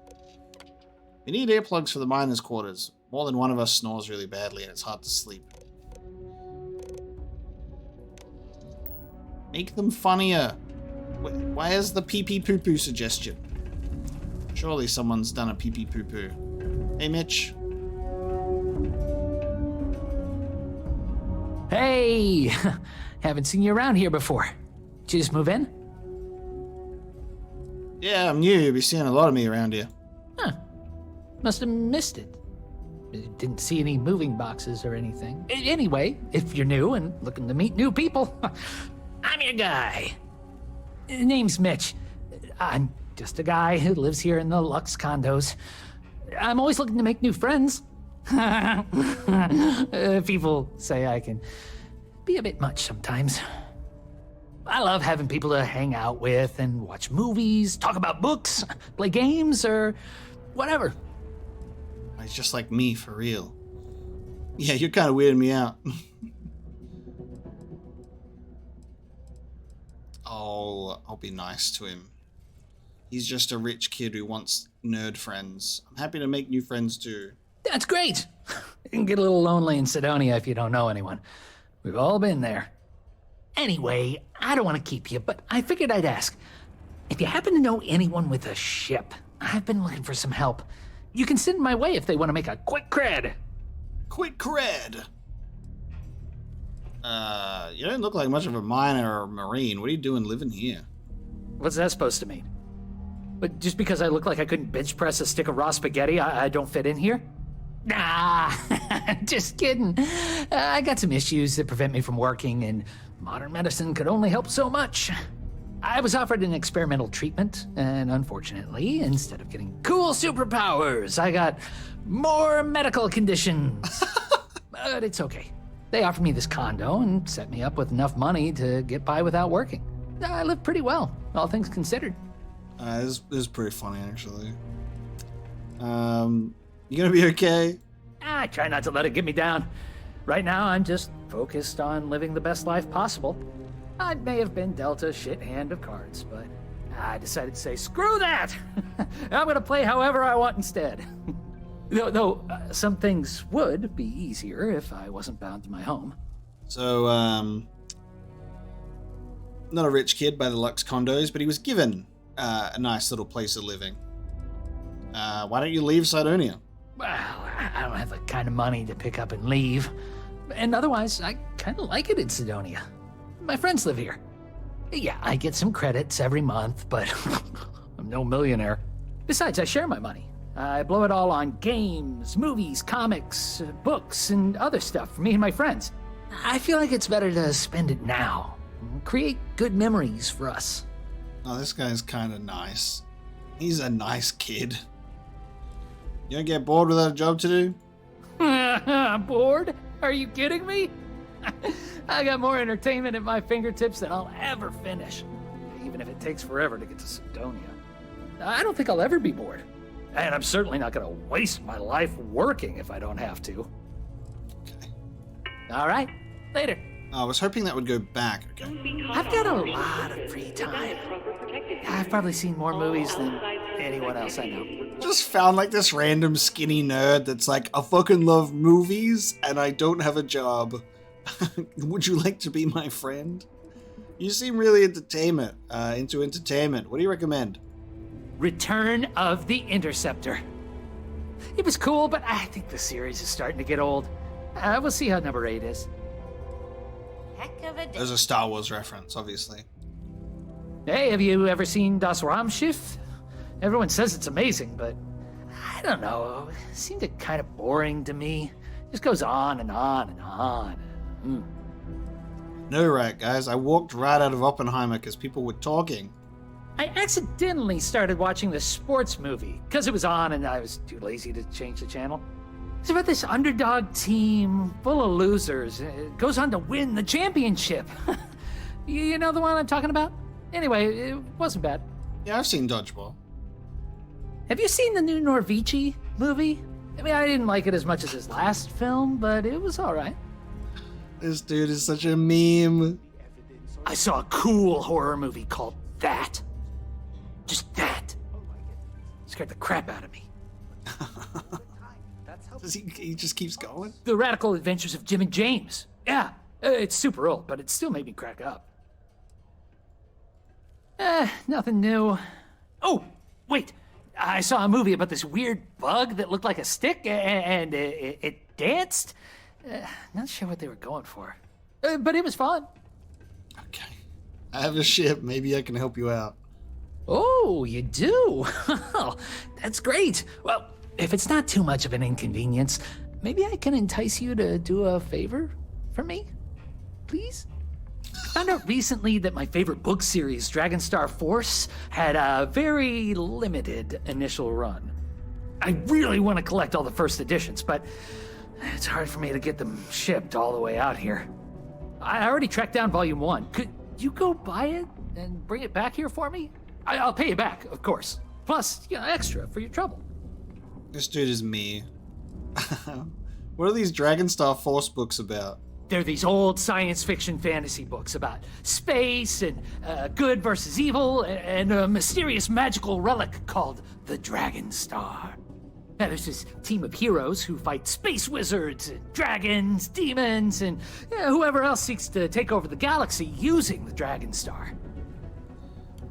We need earplugs for the miners' quarters. More than one of us snores really badly and it's hard to sleep. Make them funnier. Where's the pee-pee poo-poo suggestion? Surely someone's done a pee-pee poo-poo. Hey, Mitch. Hey! Haven't seen you around here before. Did you just move in? Yeah, I'm new. You'll be seeing a lot of me around here. Huh. Must have missed it. Didn't see any moving boxes or anything. Anyway, if you're new and looking to meet new people, I'm your guy. Name's Mitch. I'm just a guy who lives here in the Lux condos. I'm always looking to make new friends. People say I can be a bit much sometimes. I love having people to hang out with and watch movies, talk about books, play games, or whatever. It's just like me, for real. Yeah, you're kind of weirding me out. I'll be nice to him. He's just a rich kid who wants nerd friends. I'm happy to make new friends too. That's great. It can get a little lonely in Sidonia if you don't know anyone. We've all been there. Anyway, I don't want to keep you, but I figured I'd ask. If you happen to know anyone with a ship, I've been looking for some help. You can send my way if they want to make a quick cred. Quick cred? You don't look like much of a miner or a marine. What are you doing living here? What's that supposed to mean? But just because I look like I couldn't bench press a stick of raw spaghetti, I don't fit in here? Nah, just kidding. I got some issues that prevent me from working, and modern medicine could only help so much. I was offered an experimental treatment, and unfortunately, instead of getting cool superpowers, I got more medical conditions. But it's okay. They offered me this condo and set me up with enough money to get by without working. I live pretty well, all things considered. This is pretty funny, actually. You gonna be okay? I try not to let it get me down. Right now, I'm just focused on living the best life possible. I may have been dealt a shit hand of cards, but I decided to say, screw that! I'm gonna play however I want instead. Though some things would be easier if I wasn't bound to my home. So, not a rich kid by the Lux condos, but he was given a nice little place of living. Why don't you leave Sidonia? Well, I don't have the kind of money to pick up and leave. And otherwise, I kind of like it in Sidonia. My friends live here. Yeah, I get some credits every month, but I'm no millionaire. Besides, I share my money. I blow it all on games, movies, comics, books, and other stuff for me and my friends. I feel like it's better to spend it now. Create good memories for us. Oh, this guy's kind of nice. He's a nice kid. You don't get bored without a job to do? Bored? Are you kidding me? I got more entertainment at my fingertips than I'll ever finish, even if it takes forever to get to Sidonia. I don't think I'll ever be bored. And I'm certainly not going to waste my life working if I don't have to. Okay. All right. Later. I was hoping that would go back. Okay. I've got a lot of free time. I've probably seen more movies than anyone else I know. Just found like this random skinny nerd that's like, I fucking love movies and I don't have a job. Would you like to be my friend? You seem really into entertainment. What do you recommend? Return of the Interceptor. It was cool, but I think the series is starting to get old. We'll see how number 8 is. Heck of a day. There's a Star Wars reference, obviously. Hey, have you ever seen Das Raumschiff? Everyone says it's amazing, but I don't know. It seemed kind of boring to me. It just goes on and on and on. No, right, guys. I walked right out of Oppenheimer because people were talking. I accidentally started watching the sports movie because it was on and I was too lazy to change the channel. It's about this underdog team full of losers. It goes on to win the championship. You know the one I'm talking about? Anyway, it wasn't bad. Yeah, I've seen Dodgeball. Have you seen the new Norvici movie? I mean, I didn't like it as much as his last film, but it was all right. This dude is such a meme. I saw a cool horror movie called That. Just that. Scared the crap out of me. He just keeps going? The Radical Adventures of Jim and James. Yeah, it's super old, but it still made me crack up. Nothing new. Oh, wait. I saw a movie about this weird bug that looked like a stick and it danced. Not sure what they were going for. But it was fun. Okay. I have a ship. Maybe I can help you out. Oh, you do? That's great. Well, if it's not too much of an inconvenience, maybe I can entice you to do a favor for me? Please? I found out recently that my favorite book series, Dragonstar Force, had a very limited initial run. I really want to collect all the first editions, but it's hard for me to get them shipped all the way out here. I already tracked down Volume 1. Could you go buy it and bring it back here for me? I'll pay you back, of course. Plus, extra for your trouble. This dude is me. What are these Dragonstar Force books about? They're these old science fiction fantasy books about space and good versus evil and a mysterious magical relic called the Dragonstar. Now, there's this team of heroes who fight space wizards and dragons, demons, and whoever else seeks to take over the galaxy using the Dragonstar.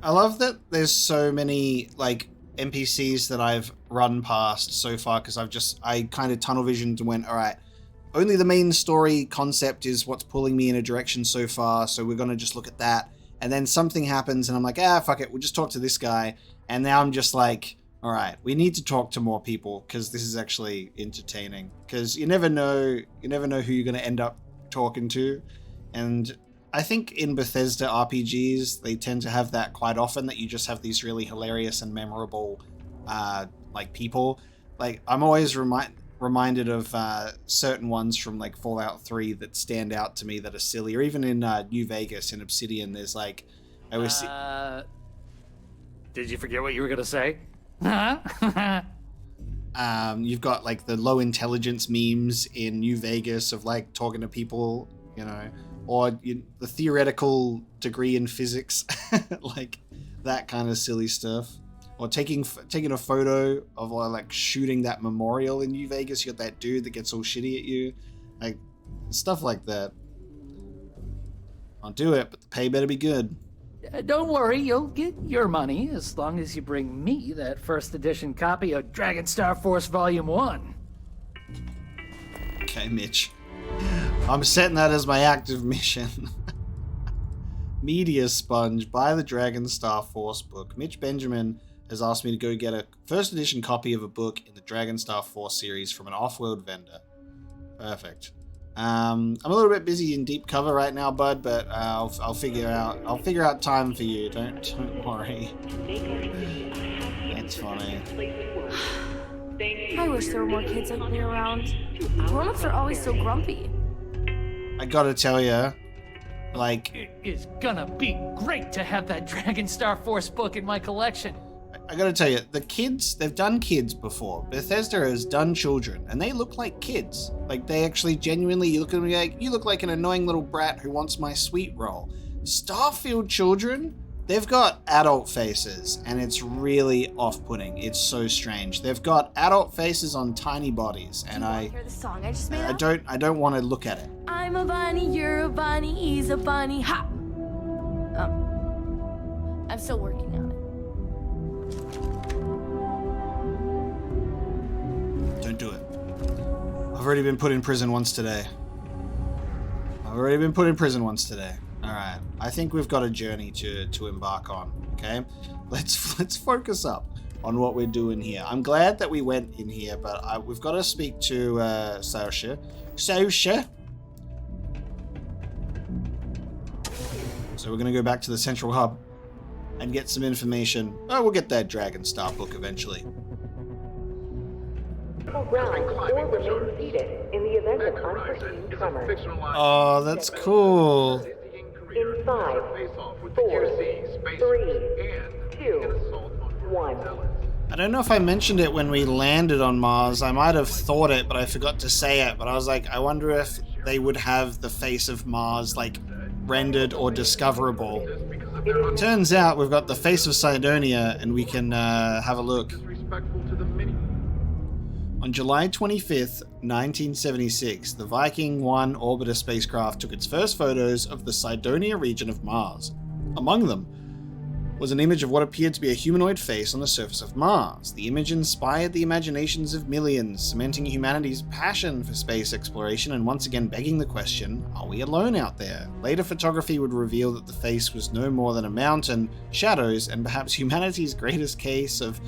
I love that there's so many, NPCs that I've run past so far, because I kind of tunnel visioned and went, all right, only the main story concept is what's pulling me in a direction so far, so we're going to just look at that. And then something happens, and I'm like, fuck it, we'll just talk to this guy. And now I'm just like, all right, we need to talk to more people, because this is actually entertaining. Because you never know who you're going to end up talking to. And I think in Bethesda RPGs, they tend to have that quite often, that you just have these really hilarious and memorable, people. I'm always reminded of certain ones from Fallout 3 that stand out to me that are silly, or even in New Vegas in Obsidian, there's I always see... Did you forget what you were going to say? You've got the low intelligence memes in New Vegas of talking to people, or the theoretical degree in physics, that kind of silly stuff. Or taking a photo of shooting that memorial in New Vegas. You got that dude that gets all shitty at you, stuff like that. I'll do it, but the pay better be good. Don't worry, you'll get your money as long as you bring me that first edition copy of Dragonstar Force Volume 1. Okay, Mitch. I'm setting that as my active mission. Media Sponge, buy the Dragonstar Force book. Mitch Benjamin has asked me to go get a first edition copy of a book in the Dragonstar Force series from an off-world vendor. Perfect. I'm a little bit busy in deep cover right now, bud, but I'll figure out time for you. Don't worry. It's funny. I wish there were more kids like me around. Grown-ups are always so grumpy. I gotta tell you, It is gonna be great to have that Dragonstar Force book in my collection. I gotta tell you, the kids, they've done kids before. Bethesda has done children, and they look like kids. They actually genuinely, you look at me you look like an annoying little brat who wants my sweet roll. Starfield children, they've got adult faces, and it's really off-putting. It's so strange. They've got adult faces on tiny bodies, and I don't want to look at it. I'm a bunny, you're a bunny, he's a bunny, ha! I'm still working on it. Don't do it. I've already been put in prison once today. Alright, I think we've got a journey to embark on, okay? Let's focus up on what we're doing here. I'm glad that we went in here, but we've got to speak to Saoirse. Saoirse! So we're going to go back to the central hub and get some information. Oh, we'll get that Dragon Star book eventually. Oh, that's cool. In 5, 4, 3, 2, 1. I don't know if I mentioned it when we landed on Mars. I might have thought it, but I forgot to say it. But I was like, I wonder if they would have the face of Mars, like, rendered or discoverable. Turns out we've got the face of Cydonia, and we can have a look. On July 25th, 1976, the Viking 1 orbiter spacecraft took its first photos of the Cydonia region of Mars. Among them was an image of what appeared to be a humanoid face on the surface of Mars. The image inspired the imaginations of millions, cementing humanity's passion for space exploration and once again begging the question, are we alone out there? Later photography would reveal that the face was no more than a mountain, shadows, and perhaps humanity's greatest case of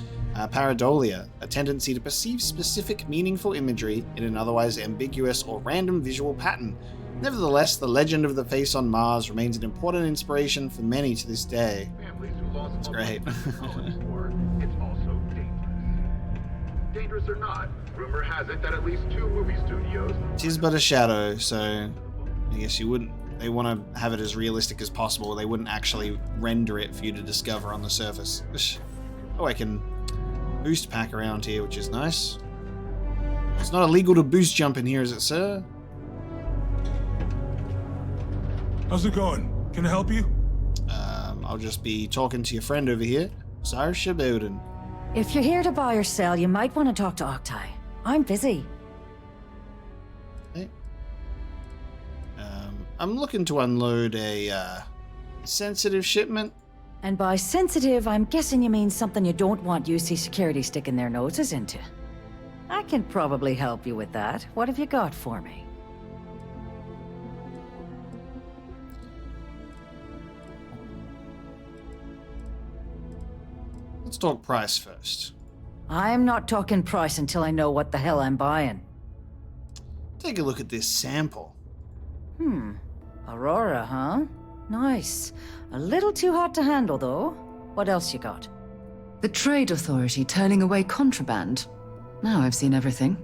pareidolia, a tendency to perceive specific meaningful imagery in an otherwise ambiguous or random visual pattern. Nevertheless, the legend of the face on Mars remains an important inspiration for many to this day. It's great. It's also dangerous. Dangerous or not, rumor has it that at least 2 movie studios... It is but a shadow, so I guess you wouldn't... They want to have it as realistic as possible. They wouldn't actually render it for you to discover on the surface. Oh, I can boost pack around here, which is nice. It's not illegal to boost jump in here, is it, sir? How's it going? Can I help you? I'll just be talking to your friend over here, Saoirse Bowden. If you're here to buy or sell, you might want to talk to Octai. I'm busy. Okay. I'm looking to unload a sensitive shipment. And by sensitive, I'm guessing you mean something you don't want UC Security sticking their noses into. I can probably help you with that. What have you got for me? Let's talk price first. I'm not talking price until I know what the hell I'm buying. Take a look at this sample. Aurora, huh? Nice. A little too hot to handle, though. What else you got? The Trade Authority turning away contraband. Now I've seen everything.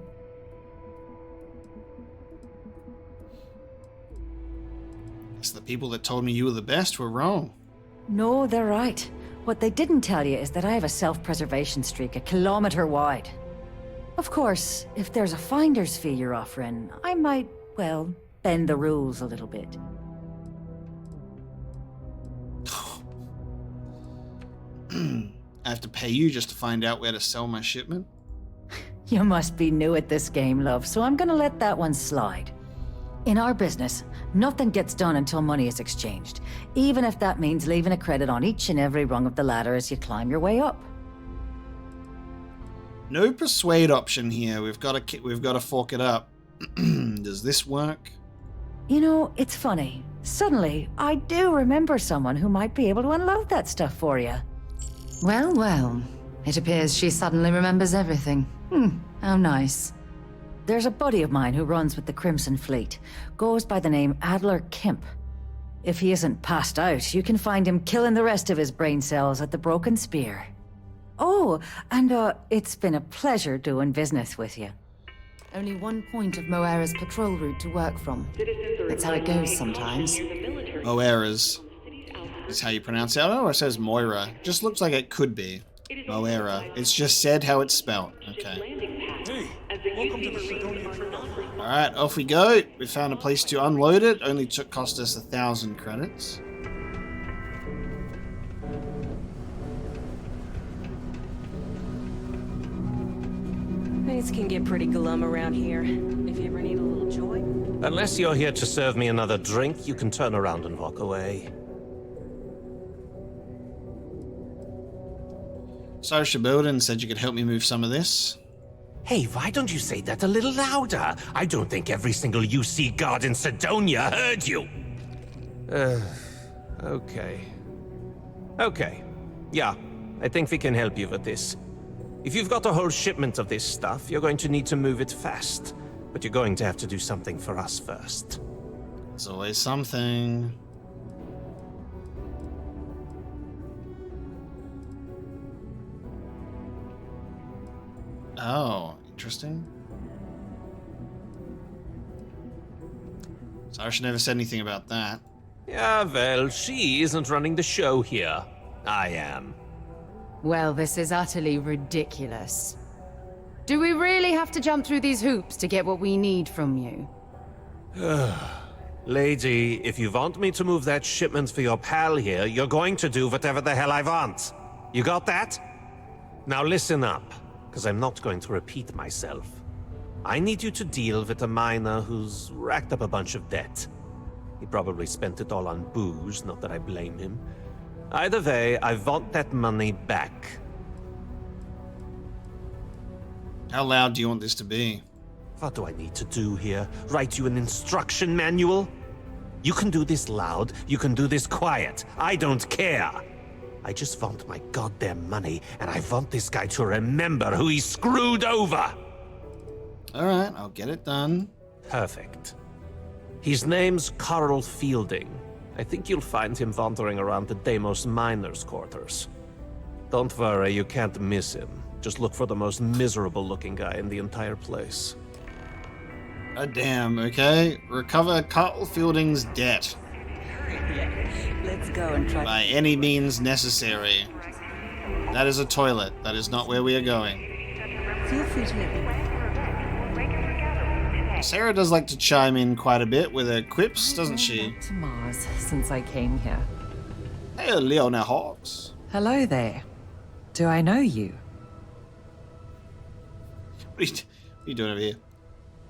Guess the people that told me you were the best were wrong. No, they're right. What they didn't tell you is that I have a self-preservation streak 1 kilometer wide. Of course, if there's a finder's fee you're offering, I might, well, bend the rules a little bit. I have to pay you just to find out where to sell my shipment? You must be new at this game, love, so I'm gonna let that one slide. In our business, nothing gets done until money is exchanged, even if that means leaving a credit on each and every rung of the ladder as you climb your way up. No persuade option here. We've got to fork it up. Does this work? You know, it's funny. Suddenly, I do remember someone who might be able to unload that stuff for you. Well, well. It appears she suddenly remembers everything. How nice. There's a buddy of mine who runs with the Crimson Fleet. Goes by the name Adler Kemp. If he isn't passed out, you can find him killing the rest of his brain cells at the Broken Spear. Oh, and it's been a pleasure doing business with you. Only one point of Moira's patrol route to work from. That's how it goes sometimes. Moira's is how you pronounce it. Oh, it says Moira. Just looks like it could be. Moira. It's just said how it's spelled. Okay. Alright, off we go. We found a place to unload it. Only cost us 1,000 credits. Nights can get pretty glum around here. If you ever need a little joy. Unless you're here to serve me another drink, you can turn around and walk away. So Shabuldin said you could help me move some of this. Hey, why don't you say that a little louder? I don't think every single UC guard in Sidonia heard you. Okay. Okay. Yeah, I think we can help you with this. If you've got a whole shipment of this stuff, you're going to need to move it fast. But you're going to have to do something for us first. There's always something. Oh, interesting. Sarsha never said anything about that. Yeah, well, she isn't running the show here. I am. Well, this is utterly ridiculous. Do we really have to jump through these hoops to get what we need from you? Lady, if you want me to move that shipment for your pal here, you're going to do whatever the hell I want. You got that? Now listen up, because I'm not going to repeat myself. I need you to deal with a miner who's racked up a bunch of debt. He probably spent it all on booze, not that I blame him. Either way, I want that money back. How loud do you want this to be? What do I need to do here? Write you an instruction manual? You can do this loud, you can do this quiet. I don't care. I just want my goddamn money, and I want this guy to remember who he screwed over. Alright, I'll get it done. Perfect. His name's Carl Fielding. I think you'll find him wandering around the Deimos miners' quarters. Don't worry, you can't miss him. Just look for the most miserable-looking guy in the entire place. Oh, damn, okay. Recover Carl Fielding's debt. Let's go and try. By any means necessary. That is a toilet. That is not where we are going. Feel free to let me know. Sarah does like to chime in quite a bit with her quips, doesn't she? To Mars since I came here. Hey, Leona Hawks. Hello there. Do I know you? What are you doing over here?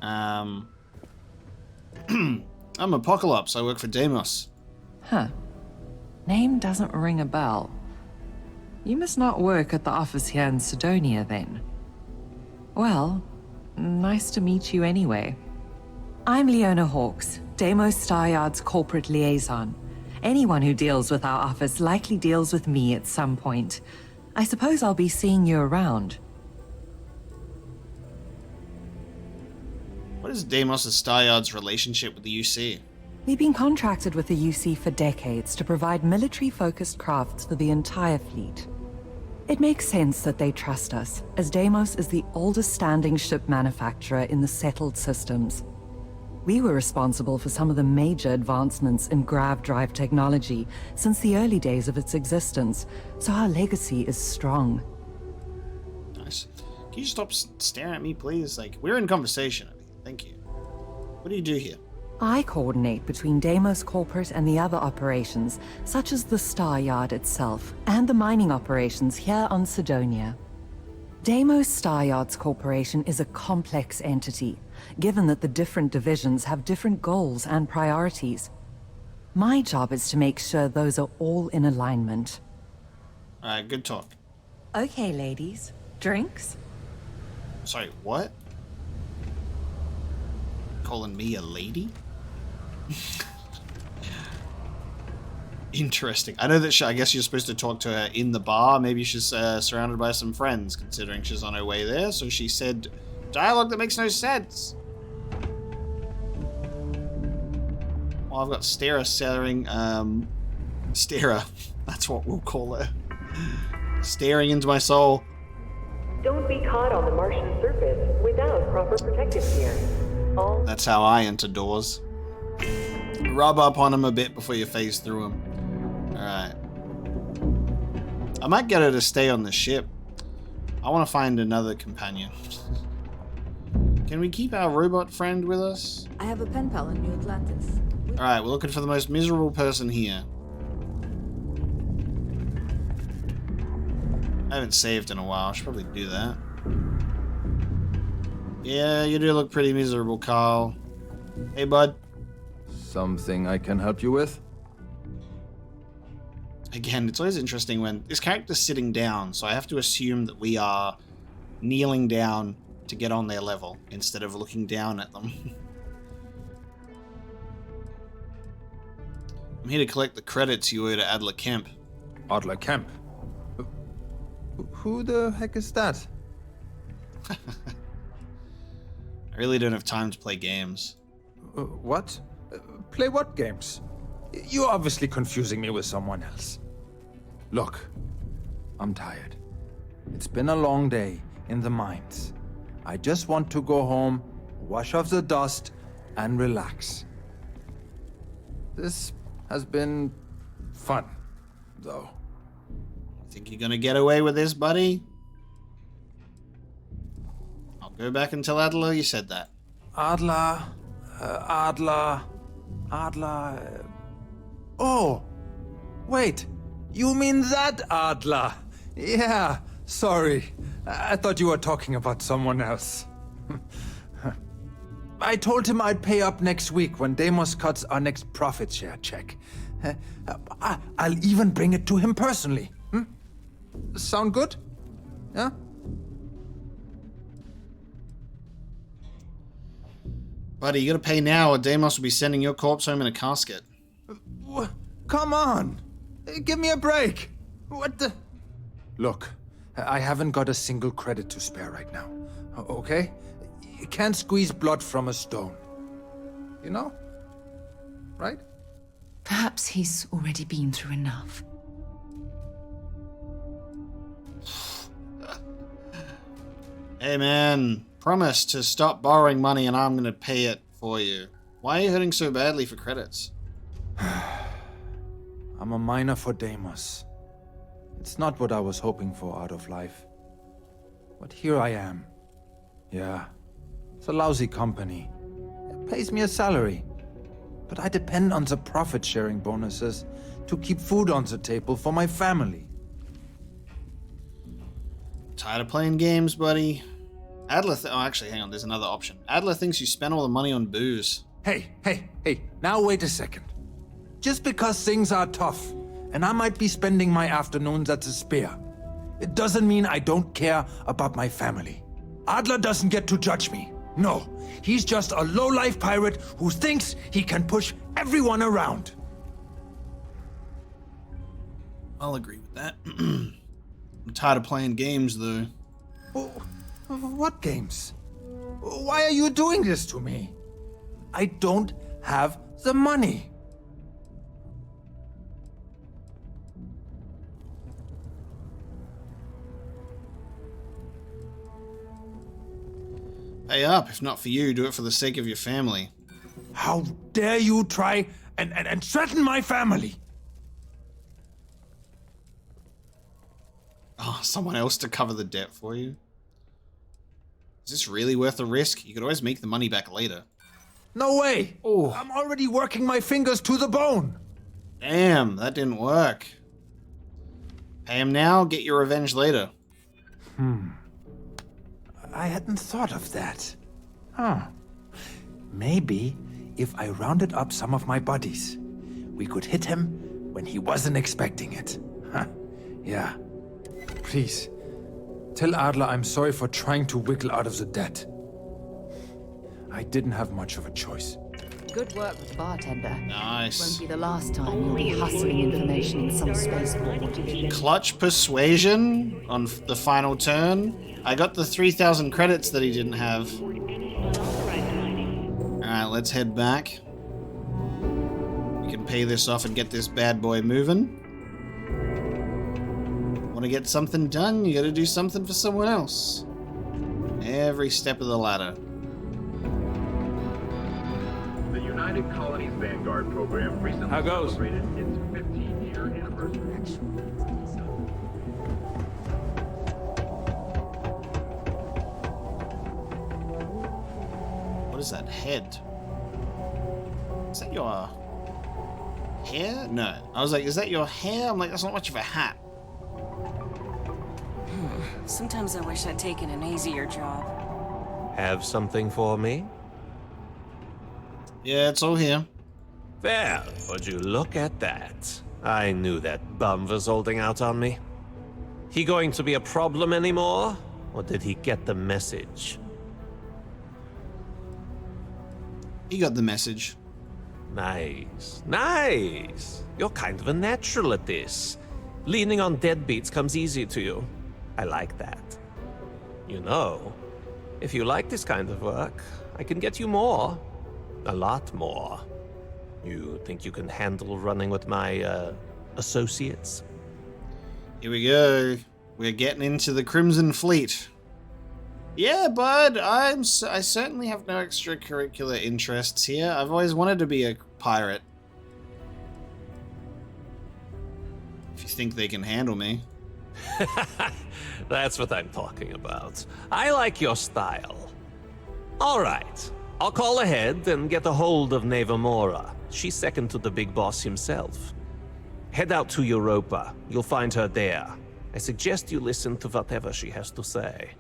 I'm Apocalypse. I work for Deimos. Huh. Name doesn't ring a bell. You must not work at the office here in Sidonia, then. Well, nice to meet you anyway. I'm Leona Hawks, Deimos Staryard's corporate liaison. Anyone who deals with our office likely deals with me at some point. I suppose I'll be seeing you around. What is Deimos Staryard's relationship with the UC? We've been contracted with the UC for decades to provide military-focused crafts for the entire fleet. It makes sense that they trust us, as Deimos is the oldest standing ship manufacturer in the settled systems. We were responsible for some of the major advancements in grav drive technology since the early days of its existence, so our legacy is strong. Nice. Can you stop staring at me, please? Like, we're in conversation. Thank you. What do you do here? I coordinate between Deimos Corporate and the other operations, such as the Staryard itself, and the mining operations here on Sidonia. Deimos Staryards Corporation is a complex entity, given that the different divisions have different goals and priorities. My job is to make sure those are all in alignment. Alright, good talk. Okay, ladies. Drinks? Sorry, what? Calling me a lady? Interesting. I know that I guess you're supposed to talk to her in the bar. Maybe she's surrounded by some friends, considering she's on her way there. So she said dialogue that makes no sense. Well, I've got Stera staring, Stera. That's what we'll call her. Staring into my soul. Don't be caught on the Martian surface without proper protective gear. That's how I enter doors. Rub up on him a bit before you phase through him. Alright. I might get her to stay on the ship. I want to find another companion. Can we keep our robot friend with us? I have a pen pal in New Atlantis. Alright, we're looking for the most miserable person here. I haven't saved in a while. I should probably do that. Yeah, you do look pretty miserable, Carl. Hey, bud. Something I can help you with? Again, it's always interesting when this character's sitting down, so I have to assume that we are kneeling down to get on their level instead of looking down at them. I'm here to collect the credits you owe to Adler Kemp. Adler Kemp? Who the heck is that? I really don't have time to play games. What? Play what games? You're obviously confusing me with someone else. Look, I'm tired. It's been a long day in the mines. I just want to go home, wash off the dust, and relax. This has been fun, though. Think you're gonna get away with this, buddy? I'll go back and tell Adler you said that. Adler... Oh! Wait! You mean that Adler? Yeah, sorry. I thought you were talking about someone else. I told him I'd pay up next week when Deimos cuts our next profit share check. I'll even bring it to him personally. Sound good? Yeah? Buddy, you gotta pay now or Deimos will be sending your corpse home in a casket. Come on! Give me a break! What the... Look, I haven't got a single credit to spare right now. Okay? You can't squeeze blood from a stone. You know? Right? Perhaps he's already been through enough. Hey man, promise to stop borrowing money and I'm gonna pay it for you. Why are you hurting so badly for credits? I'm a miner for Deimos. It's not what I was hoping for out of life. But here I am. Yeah, it's a lousy company. It pays me a salary. But I depend on the profit-sharing bonuses to keep food on the table for my family. Tired of playing games, buddy. Adler oh, actually, hang on, there's another option. Adler thinks you spent all the money on booze. Hey, now wait a second. Just because things are tough, and I might be spending my afternoons at the spear, it doesn't mean I don't care about my family. Adler doesn't get to judge me. No, he's just a low-life pirate who thinks he can push everyone around. I'll agree with that. I'm tired of playing games, though. What games? Why are you doing this to me? I don't have the money. Pay up. If not for you, do it for the sake of your family. How dare you try and threaten my family? Oh, someone else to cover the debt for you? Is this really worth the risk? You could always make the money back later. No way! Oh. I'm already working my fingers to the bone! Damn, that didn't work. Pay him now, get your revenge later. I hadn't thought of that. Huh. Maybe if I rounded up some of my buddies, we could hit him when he wasn't expecting it. Huh. Yeah. Please, tell Adler I'm sorry for trying to wiggle out of the debt. I didn't have much of a choice. Good work with the bartender. Nice. Won't be the last time you'll be hustling information in some spaceport. Clutch persuasion on the final turn. I got the 3,000 credits that he didn't have. Alright, let's head back. We can pay this off and get this bad boy moving. Want to get something done, you gotta do something for someone else. Every step of the ladder. The United Colonies Vanguard program recently celebrated its 15-year anniversary. What is that head? Is that your hair? No. I was like, is that your hair? I'm like, that's not much of a hat. Sometimes I wish I'd taken an easier job. Have something for me? Yeah, it's all here. Well, would you look at that? I knew that bum was holding out on me. He going to be a problem anymore? Or did he get the message? He got the message. Nice. Nice. You're kind of a natural at this. Leaning on deadbeats comes easy to you. I like that. You know, if you like this kind of work, I can get you more. A lot more. You think you can handle running with my, associates? Here we go. We're getting into the Crimson Fleet. Yeah, bud, I certainly have no extracurricular interests here. I've always wanted to be a pirate. If you think they can handle me. That's what I'm talking about. I like your style. All right. I'll call ahead and get a hold of Nevamora. She's second to the big boss himself. Head out to Europa. You'll find her there. I suggest you listen to whatever she has to say.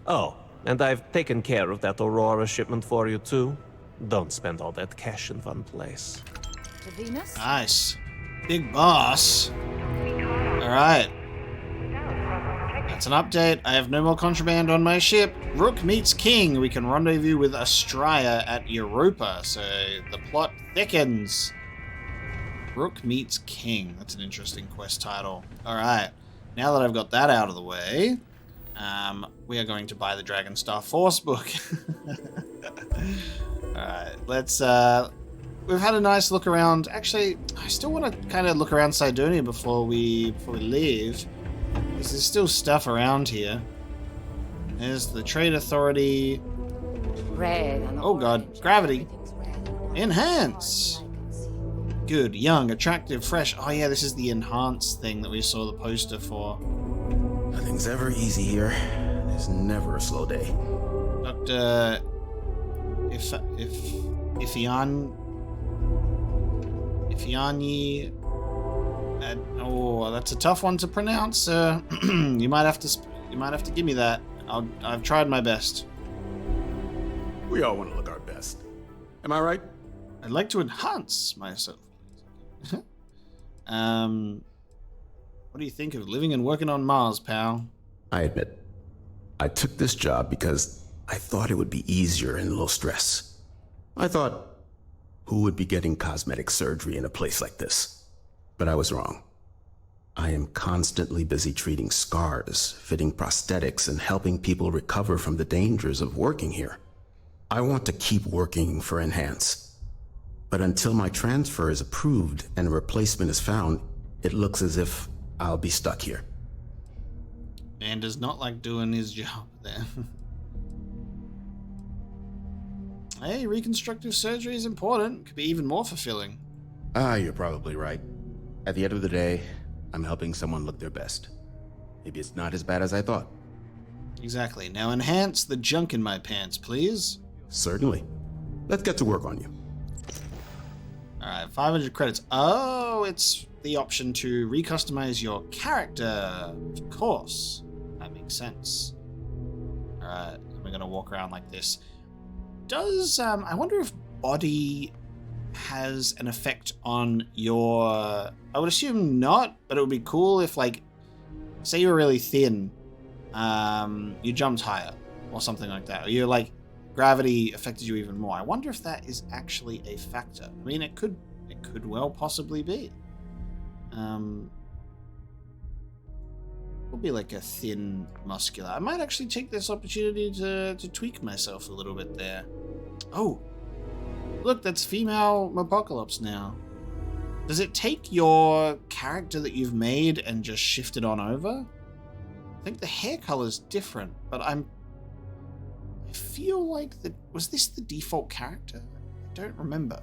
Oh, and I've taken care of that Aurora shipment for you too. Don't spend all that cash in one place. To Venus? Nice. Big boss. Alright. That's an update. I have no more contraband on my ship. Rook meets King. We can rendezvous with Astraea at Europa. So the plot thickens. Rook meets King. That's an interesting quest title. Alright. Now that I've got that out of the way, we are going to buy the Dragonstar Force book. Alright, let's, we've had a nice look around. Actually, I still want to kind of look around Cydonia before we leave. Because there's still stuff around here. There's the Trade Authority. Oh god, gravity. Enhance! Good, young, attractive, fresh. Oh yeah, this is the enhance thing that we saw the poster for. Nothing's ever easy here. There's never a slow day. Dr. Ifiani. Oh, that's a tough one to pronounce. You might have to give me that. I've tried my best. We all want to look our best. Am I right? I'd like to enhance myself. What do you think of living and working on Mars, pal? I admit, I took this job because I thought it would be easier and low stress. I thought, who would be getting cosmetic surgery in a place like this? But I was wrong. I am constantly busy treating scars, fitting prosthetics, and helping people recover from the dangers of working here. I want to keep working for Enhance. But until my transfer is approved and a replacement is found, it looks as if I'll be stuck here. Man does not like doing his job there. Hey, reconstructive surgery is important. Could be even more fulfilling. You're probably right. At the end of the day, I'm helping someone look their best. Maybe it's not as bad as I thought. Exactly. Now enhance the junk in my pants, please. Certainly. Let's get to work on you. Alright, 500 credits. Oh, it's the option to recustomize your character. Of course. That makes sense. Alright, we're gonna walk around like this. Does, I wonder if body has an effect on your... I would assume not, but it would be cool if, like, say you were really thin, you jumped higher, or something like that. Or you're, like, gravity affected you even more. I wonder if that is actually a factor. I mean, it could well possibly be. It'll be like a thin muscular. I might actually take this opportunity to tweak myself a little bit there. Oh, look, that's female Apocalypse now. Does it take your character that you've made and just shift it on over? I think the hair color's different, but I feel like was this the default character? I don't remember.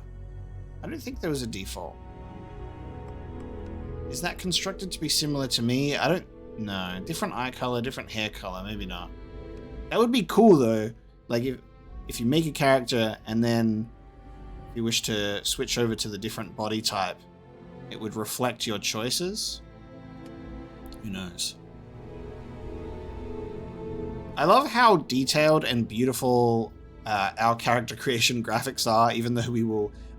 I don't think there was a default. Is that constructed to be similar to me? I don't know. Different eye color, different hair color, maybe not. That would be cool though. Like if you make a character and then you wish to switch over to the different body type, it would reflect your choices. Who knows? I love how detailed and beautiful our character creation graphics are, even though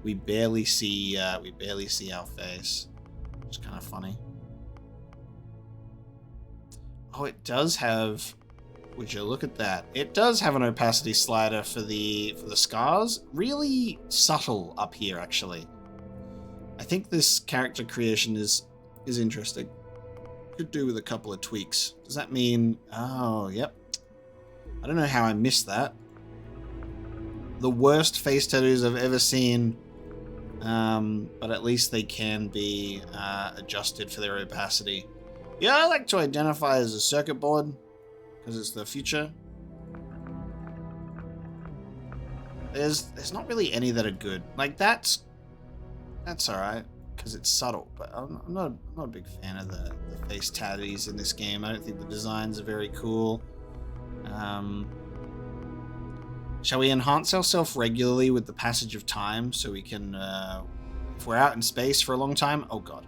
we barely see our face. It's kind of funny. Oh, it does have. Would you look at that? It does have an opacity slider for the scars. Really subtle up here, actually. I think this character creation is interesting. Could do with a couple of tweaks. Does that mean? Oh, yep. I don't know how I missed that. The worst face tattoos I've ever seen, but at least they can be adjusted for their opacity. Yeah, I like to identify as a circuit board because it's the future. There's not really any that are good. Like that's all right because it's subtle, but I'm not a big fan of the face tattoos in this game. I don't think the designs are very cool. Shall we enhance ourselves regularly with the passage of time so we can, if we're out in space for a long time? Oh god.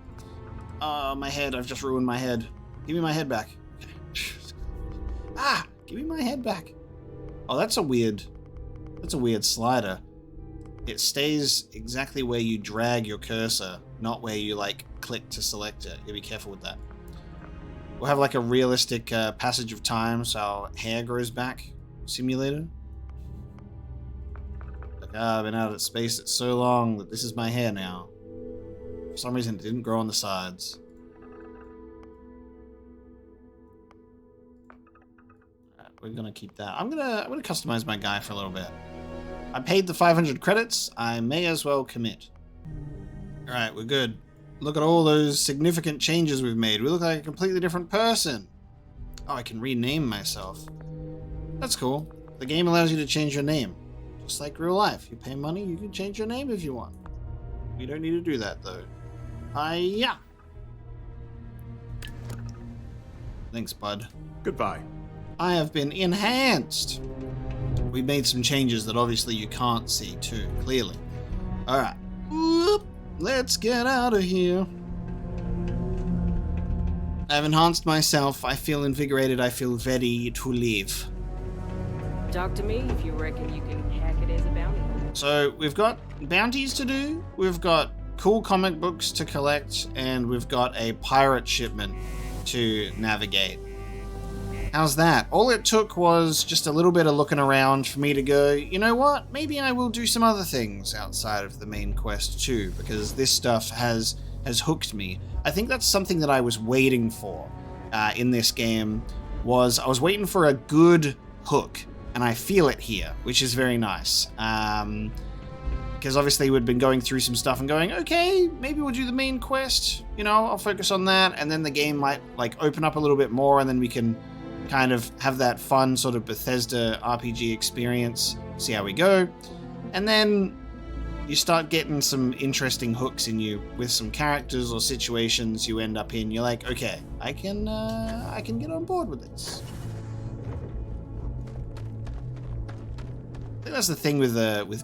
My head, I've just ruined my head. Give me my head back. Okay. Give me my head back. Oh, that's a weird slider. It stays exactly where you drag your cursor, not where you, like, click to select it. You be careful with that. We'll have, like, a realistic passage of time so our hair grows back simulator. I've been out of space it's so long that this is my hair now. For some reason, it didn't grow on the sides. Alright, we're gonna keep that. I'm gonna customize my guy for a little bit. I paid the 500 credits. I may as well commit. Alright, we're good. Look at all those significant changes we've made. We look like a completely different person. Oh, I can rename myself. That's cool. The game allows you to change your name. Just like real life. You pay money, you can change your name if you want. We don't need to do that, though. Yeah. Thanks, bud. Goodbye. I have been enhanced. We made some changes that obviously you can't see, too, clearly. Alright. Let's get out of here. I've enhanced myself. I feel invigorated. I feel ready to leave. Talk to me if you reckon you can hack it as a bounty. So we've got bounties to do, we've got cool comic books to collect, and we've got a pirate shipment to navigate. How's that? All it took was just a little bit of looking around for me to go, you know what? Maybe I will do some other things outside of the main quest too, because this stuff has hooked me. I think that's something that I was waiting for in this game, was I was waiting for a good hook. And I feel it here, which is very nice. Because obviously we'd been going through some stuff and going, okay, maybe we'll do the main quest. You know, I'll focus on that. And then the game might like open up a little bit more and then we can kind of have that fun sort of Bethesda RPG experience, see how we go. And then you start getting some interesting hooks in you with some characters or situations you end up in. You're like, okay, I can get on board with this. I think that's the thing with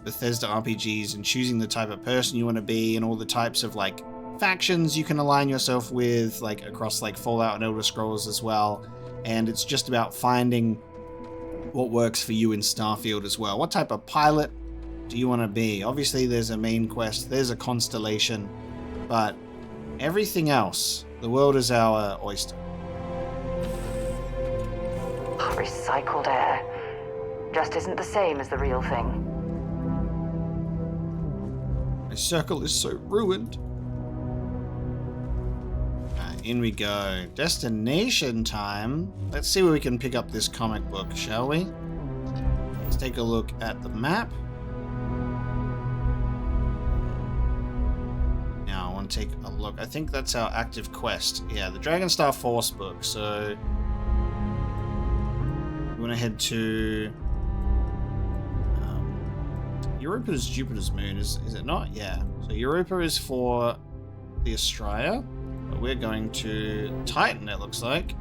Bethesda RPGs and choosing the type of person you want to be and all the types of like factions you can align yourself with, like across like Fallout and Elder Scrolls as well. And it's just about finding what works for you in Starfield as well. What type of pilot do you want to be? Obviously there's a main quest, there's a constellation, but everything else, the world is our oyster. Recycled air. Just isn't the same as the real thing. My circle is so ruined. In we go. Destination time. Let's see where we can pick up this comic book, shall we? Let's take a look at the map. Now I want to take a look. I think that's our active quest. Yeah, the Dragonstar Force book. So we want to head to Europa is Jupiter's moon, is it not? Yeah. So Europa is for the Australia, but we're going to Titan, it looks like.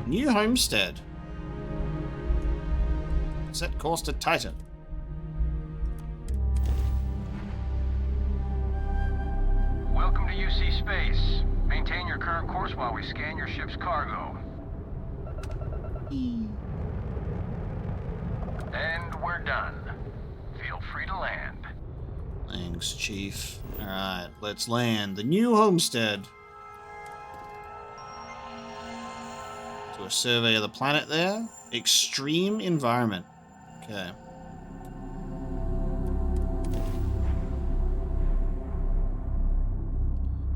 New homestead. Set course to Titan. Welcome to UC Space. Maintain your current course while we scan your ship's cargo. we're done. Feel free to land. Thanks, Chief. Alright, let's land. The new homestead. Do a survey of the planet there. Extreme environment. Okay.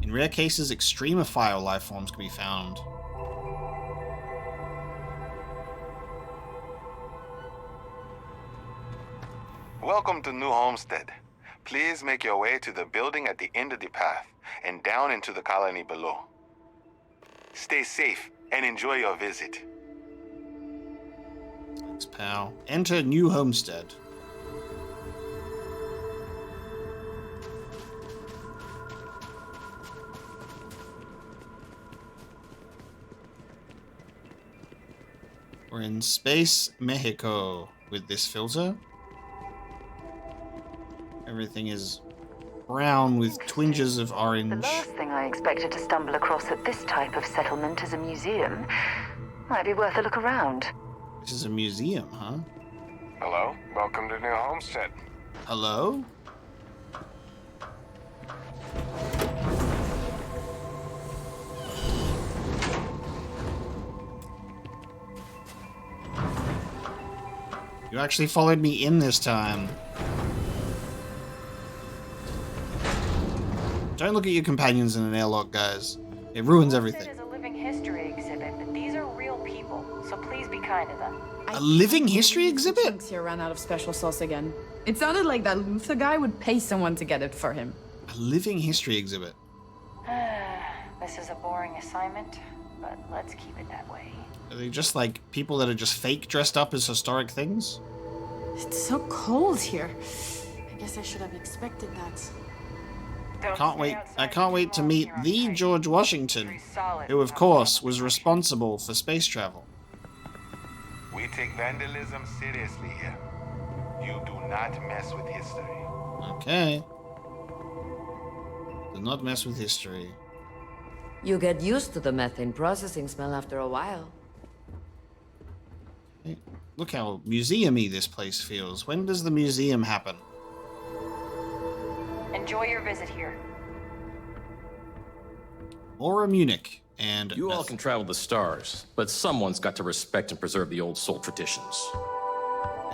In rare cases, extremophile life forms can be found. Welcome to New Homestead. Please make your way to the building at the end of the path and down into the colony below. Stay safe and enjoy your visit. Thanks, pal. Enter New Homestead. We're in Space Mexico with this filter. Everything is brown with twinges of orange. The last thing I expected to stumble across at this type of settlement is a museum. Might be worth a look around. This is a museum, huh? Hello, welcome to New Homestead. Hello? You actually followed me in this time. Don't look at your companions in an airlock, guys. It ruins everything. It is a living history exhibit, but these are real people, so please be kind to them. A living history exhibit? Chunks here ran out of special sauce again. It sounded like that Luther guy would pay someone to get it for him. A living history exhibit. This is a boring assignment, but let's keep it that way. Are they just like people that are just fake dressed up as historic things? It's so cold here. I guess I should have expected that. I can't wait to meet the George Washington, who of course was responsible for space travel. We take vandalism seriously here. You do not mess with history. Okay. Do not mess with history. You get used to the methane processing smell after a while. Okay. Look how museum-y this place feels. When does the museum happen? Enjoy your visit here. Or Munich, and you all can travel the stars, but someone's got to respect and preserve the old soul traditions.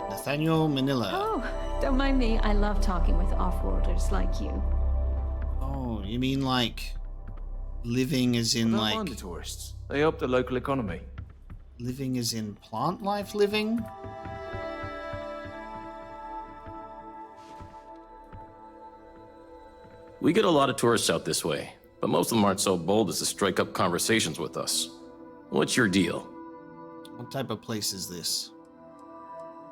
Nathaniel Manila. Oh, don't mind me. I love talking with off-worlders like you. Oh, you mean like living as in Don't like mind the tourists. They help the local economy. living as in plant life living? We get a lot of tourists out this way, but most of them aren't so bold as to strike up conversations with us. What's your deal? What type of place is this?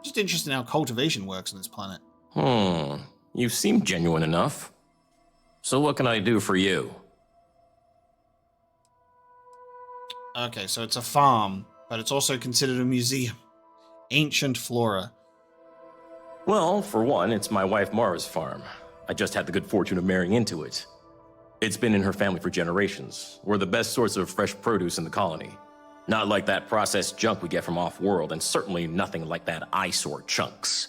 Just interested in how cultivation works on this planet. You seem genuine enough. So what can I do for you? Okay, so it's a farm, but it's also considered a museum. Ancient flora. Well, for one, it's my wife Mara's farm. I just had the good fortune of marrying into it. It's been in her family for generations. We're the best source of fresh produce in the colony. Not like that processed junk we get from off-world, and certainly nothing like that eyesore chunks.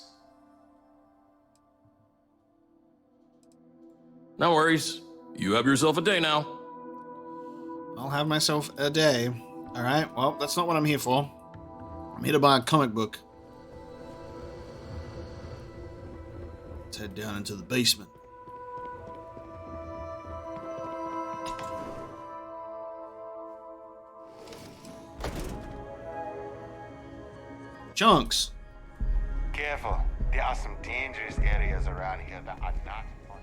No worries. You have yourself a day now. I'll have myself a day. Alright, well, that's not what I'm here for. I'm here to buy a comic book. Let's head down into the basement. Chunks. Careful. There are some dangerous areas around here that are not fun.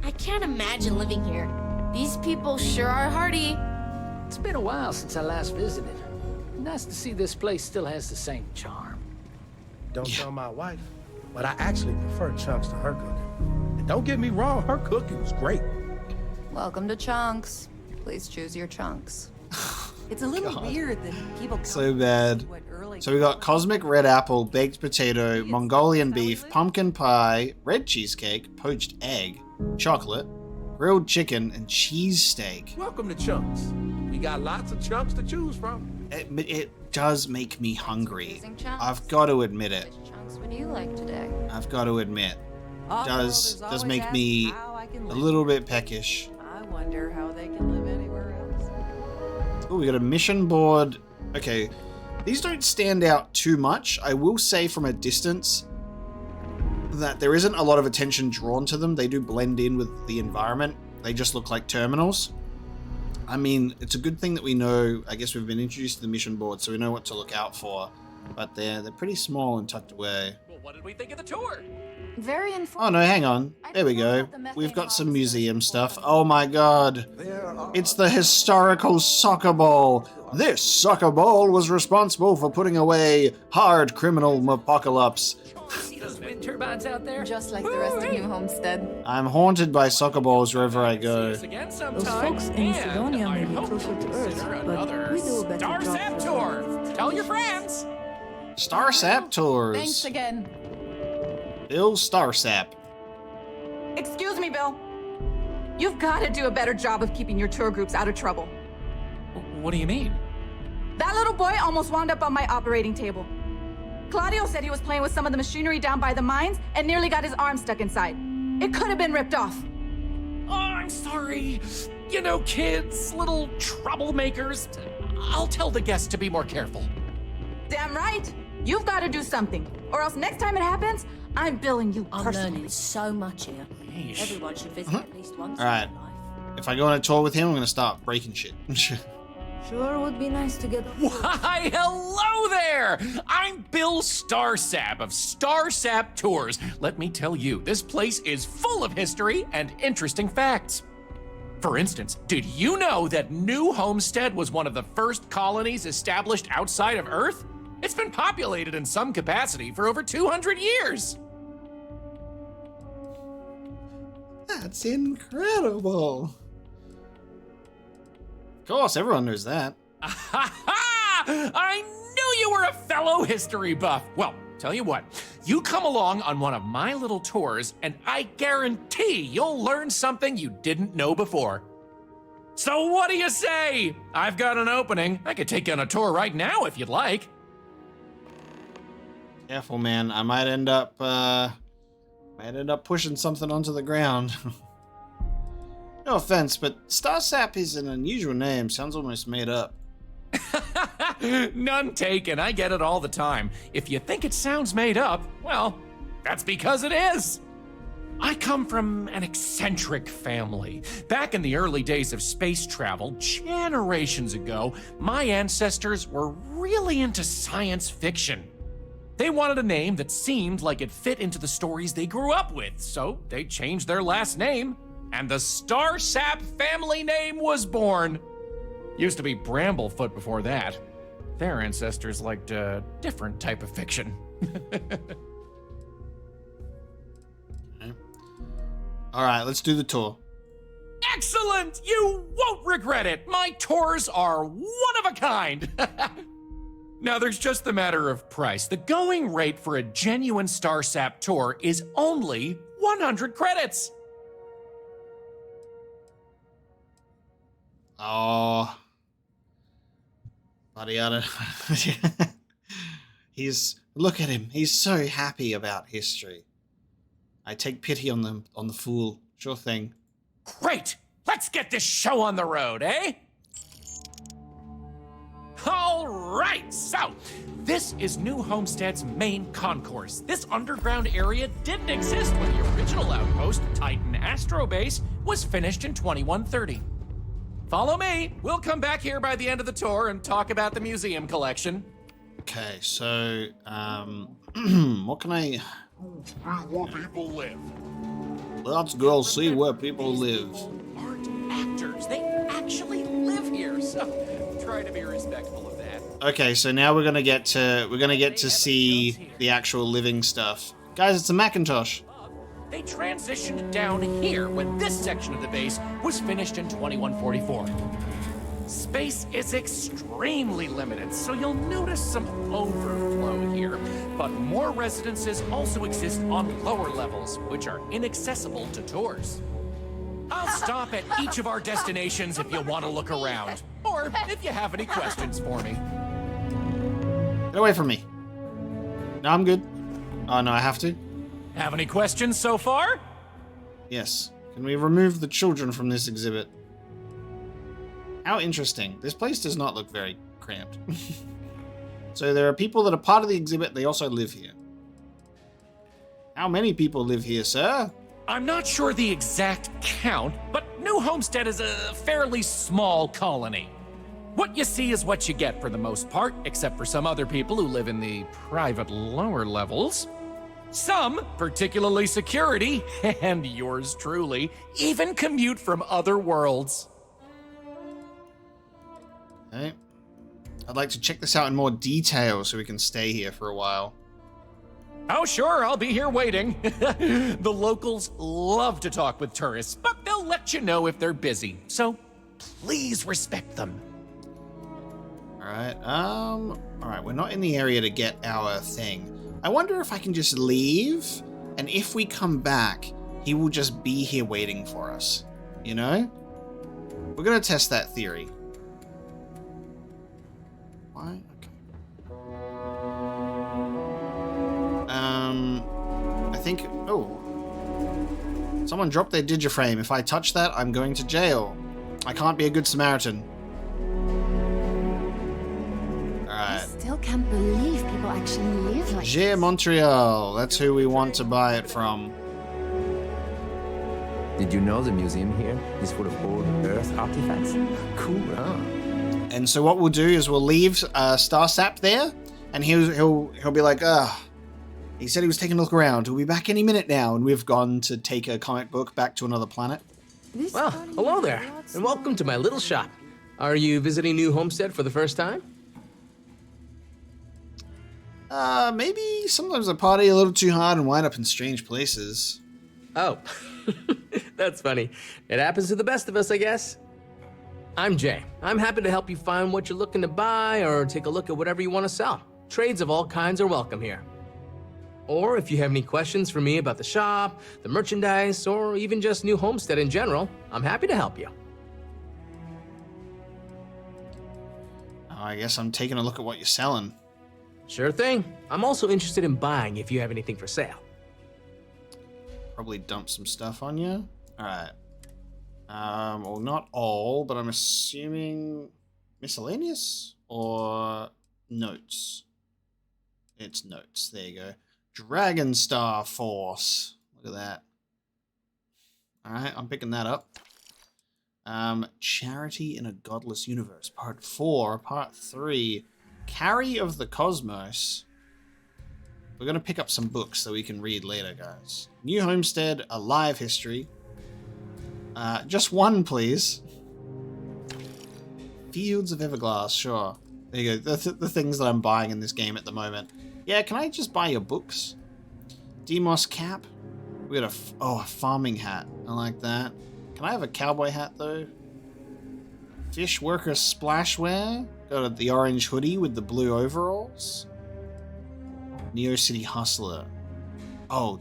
I can't imagine living here. These people sure are hardy. It's been a while since I last visited. Nice to see this place still has the same charm. Don't tell my wife, but I actually prefer Chunks to her cooking. And don't get me wrong, her cooking was great. Welcome to Chunks. Please choose your chunks. It's a little weird that people So bad. So we got cosmic red apple, baked potato, Mongolian beef, pumpkin pie, red cheesecake, poached egg, chocolate, grilled chicken, and cheese steak. Welcome to Chunks. We got lots of chunks to choose from. It does make me hungry. I've got to admit it. Chunks would you like today? I've got to admit, does make me a little bit peckish. I wonder how they can live anywhere else. Oh, we got a mission board. Okay, these don't stand out too much. I will say from a distance that there isn't a lot of attention drawn to them. They do blend in with the environment. They just look like terminals. I mean, it's a good thing that we know, I guess we've been introduced to the mission board, so we know what to look out for. But they're pretty small and tucked away. Well, what did we think of the tour? Very informative. Oh no, hang on. There we go. We've got some museum stuff. Oh my god. It's the historical soccer ball. This soccer ball was responsible for putting away hard criminal apocalypse. See those wind turbines out there? Just like the rest of New Homestead. I'm haunted by soccer balls wherever I go. Those folks in Macedonia may be closer to Earth, but we do a better job. Starsap tour! Tell your friends! Starsap tours. Thanks again. Bill Starsap. Excuse me, Bill. You've got to do a better job of keeping your tour groups out of trouble. What do you mean? That little boy almost wound up on my operating table. Claudio said he was playing with some of the machinery down by the mines and nearly got his arm stuck inside. It could have been ripped off. Oh, I'm sorry. You know, kids, little troublemakers. I'll tell the guests to be more careful. Damn right. You've got to do something. Or else next time it happens, I'm billing you I'm personally. learning so much here. Everyone should visit at least once. Alright. If I go on a tour with him, I'm going to start breaking shit. Sure would be nice to get. Why, hello there! I'm Bill Starsap of Starsap Tours. Let me tell you, this place is full of history and interesting facts. For instance, did you know that New Homestead was one of the first colonies established outside of Earth? It's been populated in some capacity for over 200 years. That's incredible. Of course, everyone knows that. I knew you were a fellow history buff. Well, tell you what, you come along on one of my little tours, and I guarantee you'll learn something you didn't know before. So what do you say? I've got an opening. I could take you on a tour right now if you'd like. Careful, man. I might end up pushing something onto the ground. No offense, but Starsap is an unusual name. Sounds almost made up. None taken. I get it all the time. If you think it sounds made up, well, that's because it is. I come from an eccentric family. Back in the early days of space travel, generations ago, my ancestors were really into science fiction. They wanted a name that seemed like it fit into the stories they grew up with, so they changed their last name, and the Starsap family name was born. Used to be Bramblefoot before that. Their ancestors liked a different type of fiction. All right, let's do the tour. Excellent! You won't regret it. My tours are one of a kind. Now, there's just the matter of price. The going rate for a genuine Starsap tour is only 100 credits. Oh, buddy, I don't. Look at him. He's so happy about history. I take pity on the fool. Sure thing. Great. Let's get this show on the road, eh? All right, so this is New Homestead's main concourse. This underground area didn't exist when the original outpost, Titan Astro Base, was finished in 2130. Follow me. We'll come back here by the end of the tour and talk about the museum collection. Okay, so, what can I... Where people live. Let's go see where people live. Aren't actors. They actually live here, so try to be respectful of that. Okay, so now we're gonna get to see the actual living stuff. Guys, it's a Macintosh. They transitioned down here when this section of the base was finished in 2144. Space is extremely limited, so you'll notice some overflow here. But more residences also exist on lower levels, which are inaccessible to tours. I'll stop at each of our destinations if you want to look around, or if you have any questions for me. Get away from me. No, I'm good. Oh, no, I have to? Have any questions so far? Yes. Can we remove the children from this exhibit? How interesting. This place does not look very cramped. So there are people that are part of the exhibit. They also live here. How many people live here, sir? I'm not sure the exact count, but New Homestead is a fairly small colony. What you see is what you get for the most part, except for some other people who live in the private lower levels. Some, particularly security, and yours truly, even commute from other worlds. Okay. I'd like to check this out in more detail so we can stay here for a while. Oh, sure, I'll be here waiting. The locals love to talk with tourists, but they'll let you know if they're busy. So, please respect them. Alright, we're not in the area to get our thing. I wonder if I can just leave, and if we come back, he will just be here waiting for us. You know? We're gonna test that theory. Why? I think... Oh. Someone dropped their digiframe. If I touch that, I'm going to jail. I can't be a good Samaritan. Alright. Still can't believe people actually live like Gé Montreal. That's who we want to buy it from. Did you know the museum here is full of old Earth artifacts? Cool, huh? And so what we'll do is we'll leave Starsap there, and he'll be like, he said he was taking a look around. He'll be back any minute now, and we've gone to take a comic book back to another planet. Well, hello there, and welcome to my little shop. Are you visiting New Homestead for the first time? Maybe sometimes I party a little too hard and wind up in strange places. Oh, that's funny. It happens to the best of us, I guess. I'm Jay. I'm happy to help you find what you're looking to buy or take a look at whatever you want to sell. Trades of all kinds are welcome here. Or if you have any questions for me about the shop, the merchandise, or even just New Homestead in general, I'm happy to help you. I guess I'm taking a look at what you're selling. Sure thing. I'm also interested in buying if you have anything for sale. Probably dump some stuff on you. Alright. Well, not all, but I'm assuming miscellaneous or notes. It's notes. There you go. Dragon Star Force. Look at that. Alright, I'm picking that up. Charity in a Godless Universe. Part 4. Part 3. Carry of the Cosmos. We're going to pick up some books that we can read later, guys. New Homestead, A Live History. Just one, please. Fields of Everglass, sure. There you go. The things that I'm buying in this game at the moment. Yeah, can I just buy your books? Demos cap. We got a farming hat. I like that. Can I have a cowboy hat, though? Fish worker splashwear. Got the orange hoodie with the blue overalls. Neo City Hustler. Oh,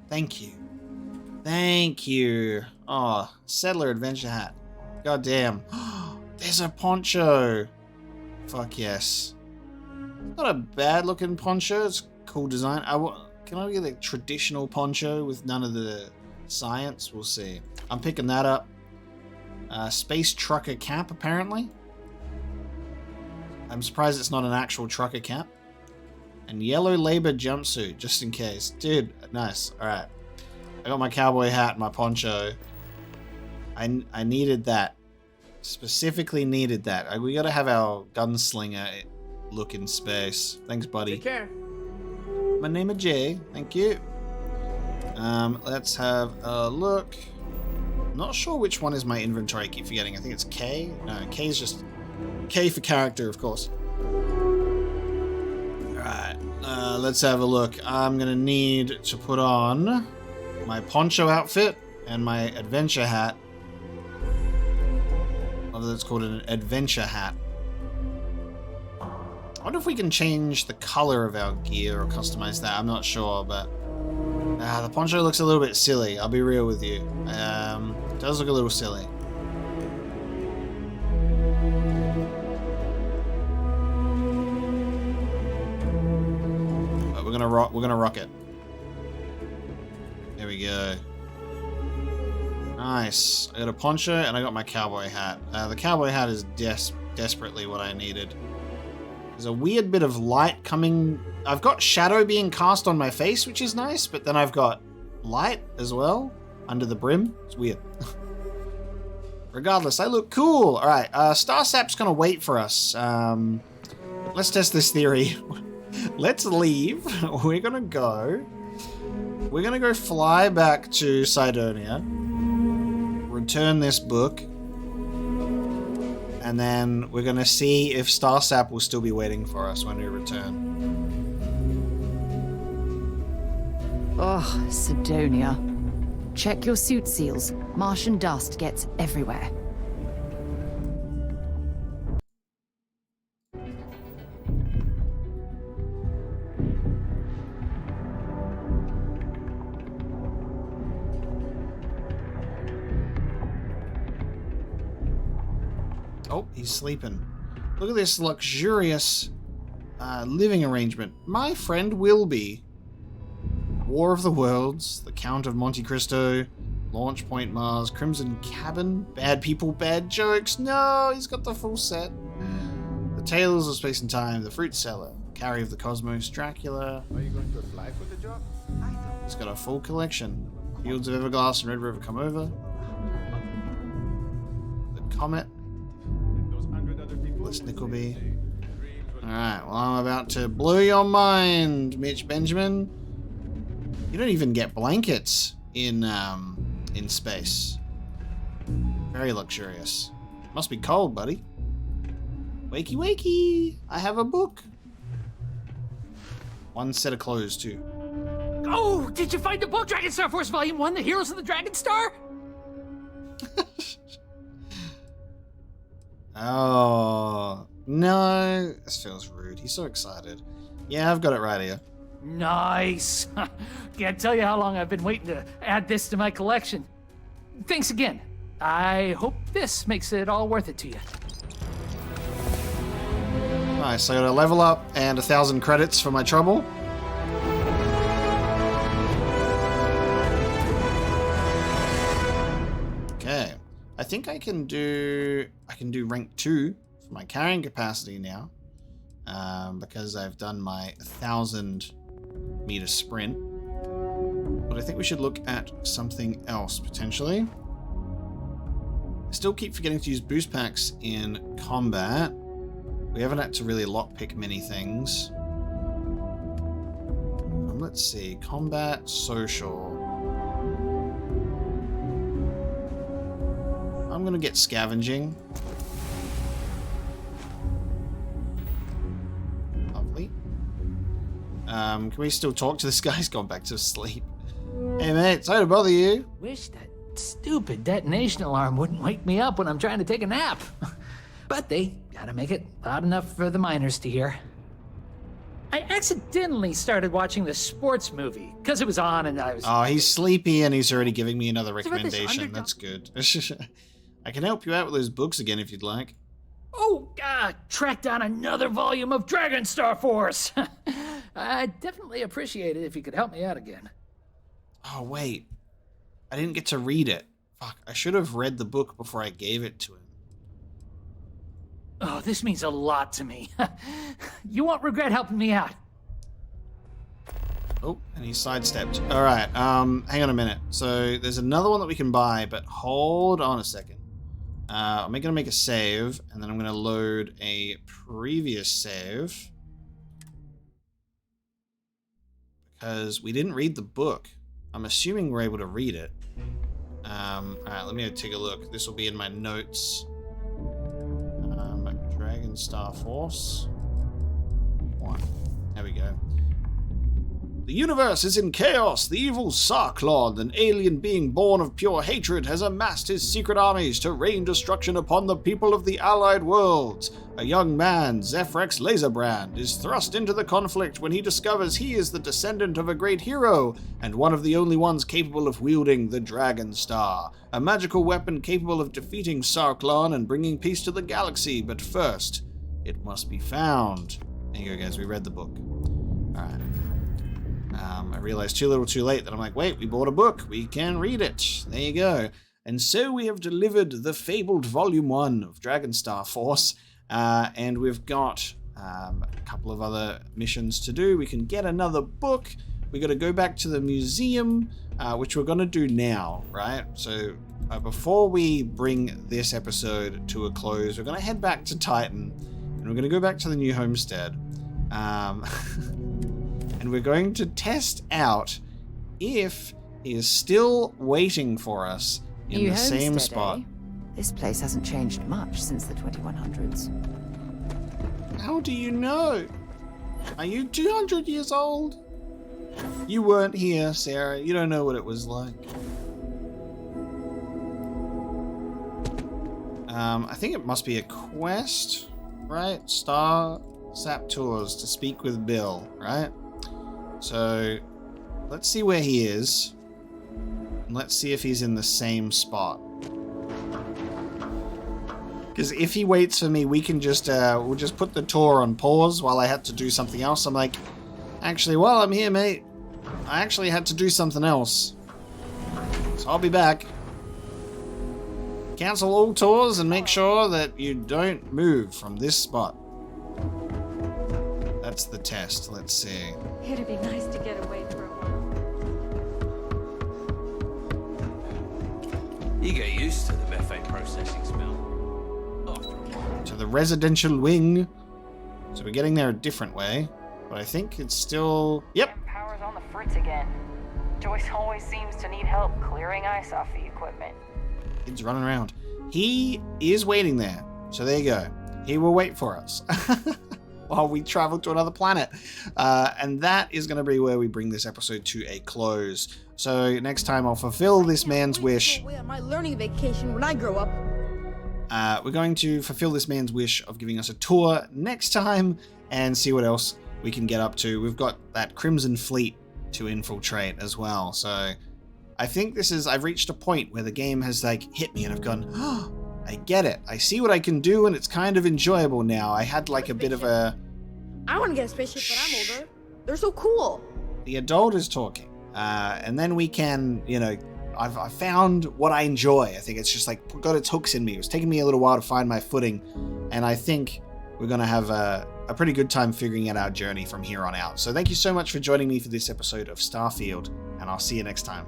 thank you. Thank you. Oh, Settler Adventure hat. God damn. There's a poncho. Fuck yes. Not a bad looking poncho. It's cool design. Can I get a traditional poncho with none of the science? We'll see. I'm picking that up. Space trucker cap, apparently. I'm surprised it's not an actual trucker cap. And yellow labor jumpsuit, just in case. Dude, nice. Alright. I got my cowboy hat and my poncho. I needed that. Specifically needed that. We gotta have our gunslinger look in space. Thanks, buddy. Take care. My name is Jay. Thank you. Let's have a look. Not sure which one is my inventory. I keep forgetting. I think it's K. No, K is just K for character, of course. Alright. Let's have a look. I'm gonna need to put on my poncho outfit and my adventure hat. Whether it's called an adventure hat. I wonder if we can change the color of our gear or customize that. I'm not sure, but the poncho looks a little bit silly. I'll be real with you. It does look a little silly. But we're gonna rock it. There we go. Nice. I got a poncho and I got my cowboy hat. The cowboy hat is desperately what I needed. There's a weird bit of light coming. I've got shadow being cast on my face, which is nice, but then I've got light as well under the brim. It's weird. Regardless, I look cool. All right, Starsap's gonna wait for us. Let's test this theory. Let's leave. We're gonna go fly back to Cydonia, return this book, and then we're gonna see if Starsap will still be waiting for us when we return. Oh, Cydonia. Check your suit seals. Martian dust gets everywhere. Oh, he's sleeping. Look at this luxurious living arrangement. My friend Wilby. War of the Worlds, The Count of Monte Cristo, Launch Point Mars, Crimson Cabin, Bad People, Bad Jokes. No, he's got the full set. The Tales of Space and Time, The Fruit Cellar, Carry of the Cosmos, Dracula. Are you going to apply for the job? He's got a full collection. Fields of Everglass and Red River Come Over. The Comet. Bliss Nickleby. Alright, well, I'm about to blow your mind, Mitch Benjamin. You don't even get blankets in space. Very luxurious. Must be cold, buddy. Wakey wakey! I have a book. One set of clothes, too. Oh, did you find the book, Dragon Star Force Volume 1, The Heroes of the Dragon Star? Oh, no. This feels rude. He's so excited. Yeah, I've got it right here. Nice. Can't tell you how long I've been waiting to add this to my collection. Thanks again. I hope this makes it all worth it to you. Nice, I got a level up and 1,000 credits for my trouble. Okay, I think I can do rank 2 for my carrying capacity now, because I've done my 1,000-meter sprint. But I think we should look at something else potentially. I still keep forgetting to use boost packs in combat. We haven't had to really lockpick many things. Let's see, combat, social. I'm gonna get scavenging. Lovely. Can we still talk to this guy? He's gone back to sleep. Hey mate, sorry to bother you. Wish that stupid detonation alarm wouldn't wake me up when I'm trying to take a nap. But they gotta make it loud enough for the miners to hear. I accidentally started watching the sports movie because it was on and I was... Oh, he's sleepy and he's already giving me another recommendation. That's good. I can help you out with those books again if you'd like. Oh, track down another volume of Dragon Star Force. I'd definitely appreciate it if you could help me out again. Oh, wait. I didn't get to read it. Fuck, I should have read the book before I gave it to him. Oh, this means a lot to me. You won't regret helping me out. Oh, and he sidestepped. All right, hang on a minute. So there's another one that we can buy, but hold on a second. I'm going to make a save, and then I'm going to load a previous save. Because we didn't read the book. I'm assuming we're able to read it. All right, let me take a look. This will be in my notes. Dragon Star Force 1. There we go. The universe is in chaos. The evil Sarklon, an alien being born of pure hatred, has amassed his secret armies to rain destruction upon the people of the Allied worlds. A young man, Zephrex Laserbrand, is thrust into the conflict when he discovers he is the descendant of a great hero, and one of the only ones capable of wielding the Dragon Star, a magical weapon capable of defeating Sarklon and bringing peace to the galaxy. But first, it must be found. There you go, guys. We read the book. Alright. I realized too little too late that I'm like, wait, we bought a book. We can read it. There you go. And so we have delivered the fabled Volume 1 of Dragonstar Force. And we've got a couple of other missions to do. We can get another book. We got to go back to the museum, which we're going to do now, right? So before we bring this episode to a close, we're going to head back to Titan, and we're going to go back to the new homestead. And we're going to test out if he is still waiting for us in the same spot. Eh? This place hasn't changed much since the 2100s. How do you know? Are you 200 years old? You weren't here, Sarah. You don't know what it was like. I think it must be a quest, right? Star Sap Tours to speak with Bill, right? So, let's see where he is. And let's see if he's in the same spot. Because if he waits for me, we can just, we'll just put the tour on pause while I had to do something else. I'm like, actually, while I'm here, mate, I actually had to do something else. So I'll be back. Cancel all tours and make sure that you don't move from this spot. That's the test. Let's see. It'd be nice to get away for a while. You get used to the methane processing smell. To the residential wing. So we're getting there a different way. But I think it's still... Yep. Power's on the fritz again. Joyce always seems to need help clearing ice off the equipment. He's running around. He is waiting there. So there you go. He will wait for us. While we travel to another planet. And that is going to be where we bring this episode to a close. So next time I'll fulfill this man's wish. My learning vacation when I grow up. We're going to fulfill this man's wish of giving us a tour next time and see what else we can get up to. We've got that Crimson Fleet to infiltrate as well. So I think I've reached a point where the game has like hit me and I've gone, oh, I get it. I see what I can do and it's kind of enjoyable now. I had like a bit of a... I want to get a spaceship when I'm older. They're so cool. The adult is talking. And then we can, you know, I've found what I enjoy. I think it's just like got its hooks in me. It was taking me a little while to find my footing. And I think we're going to have a pretty good time figuring out our journey from here on out. So thank you so much for joining me for this episode of Starfield. And I'll see you next time.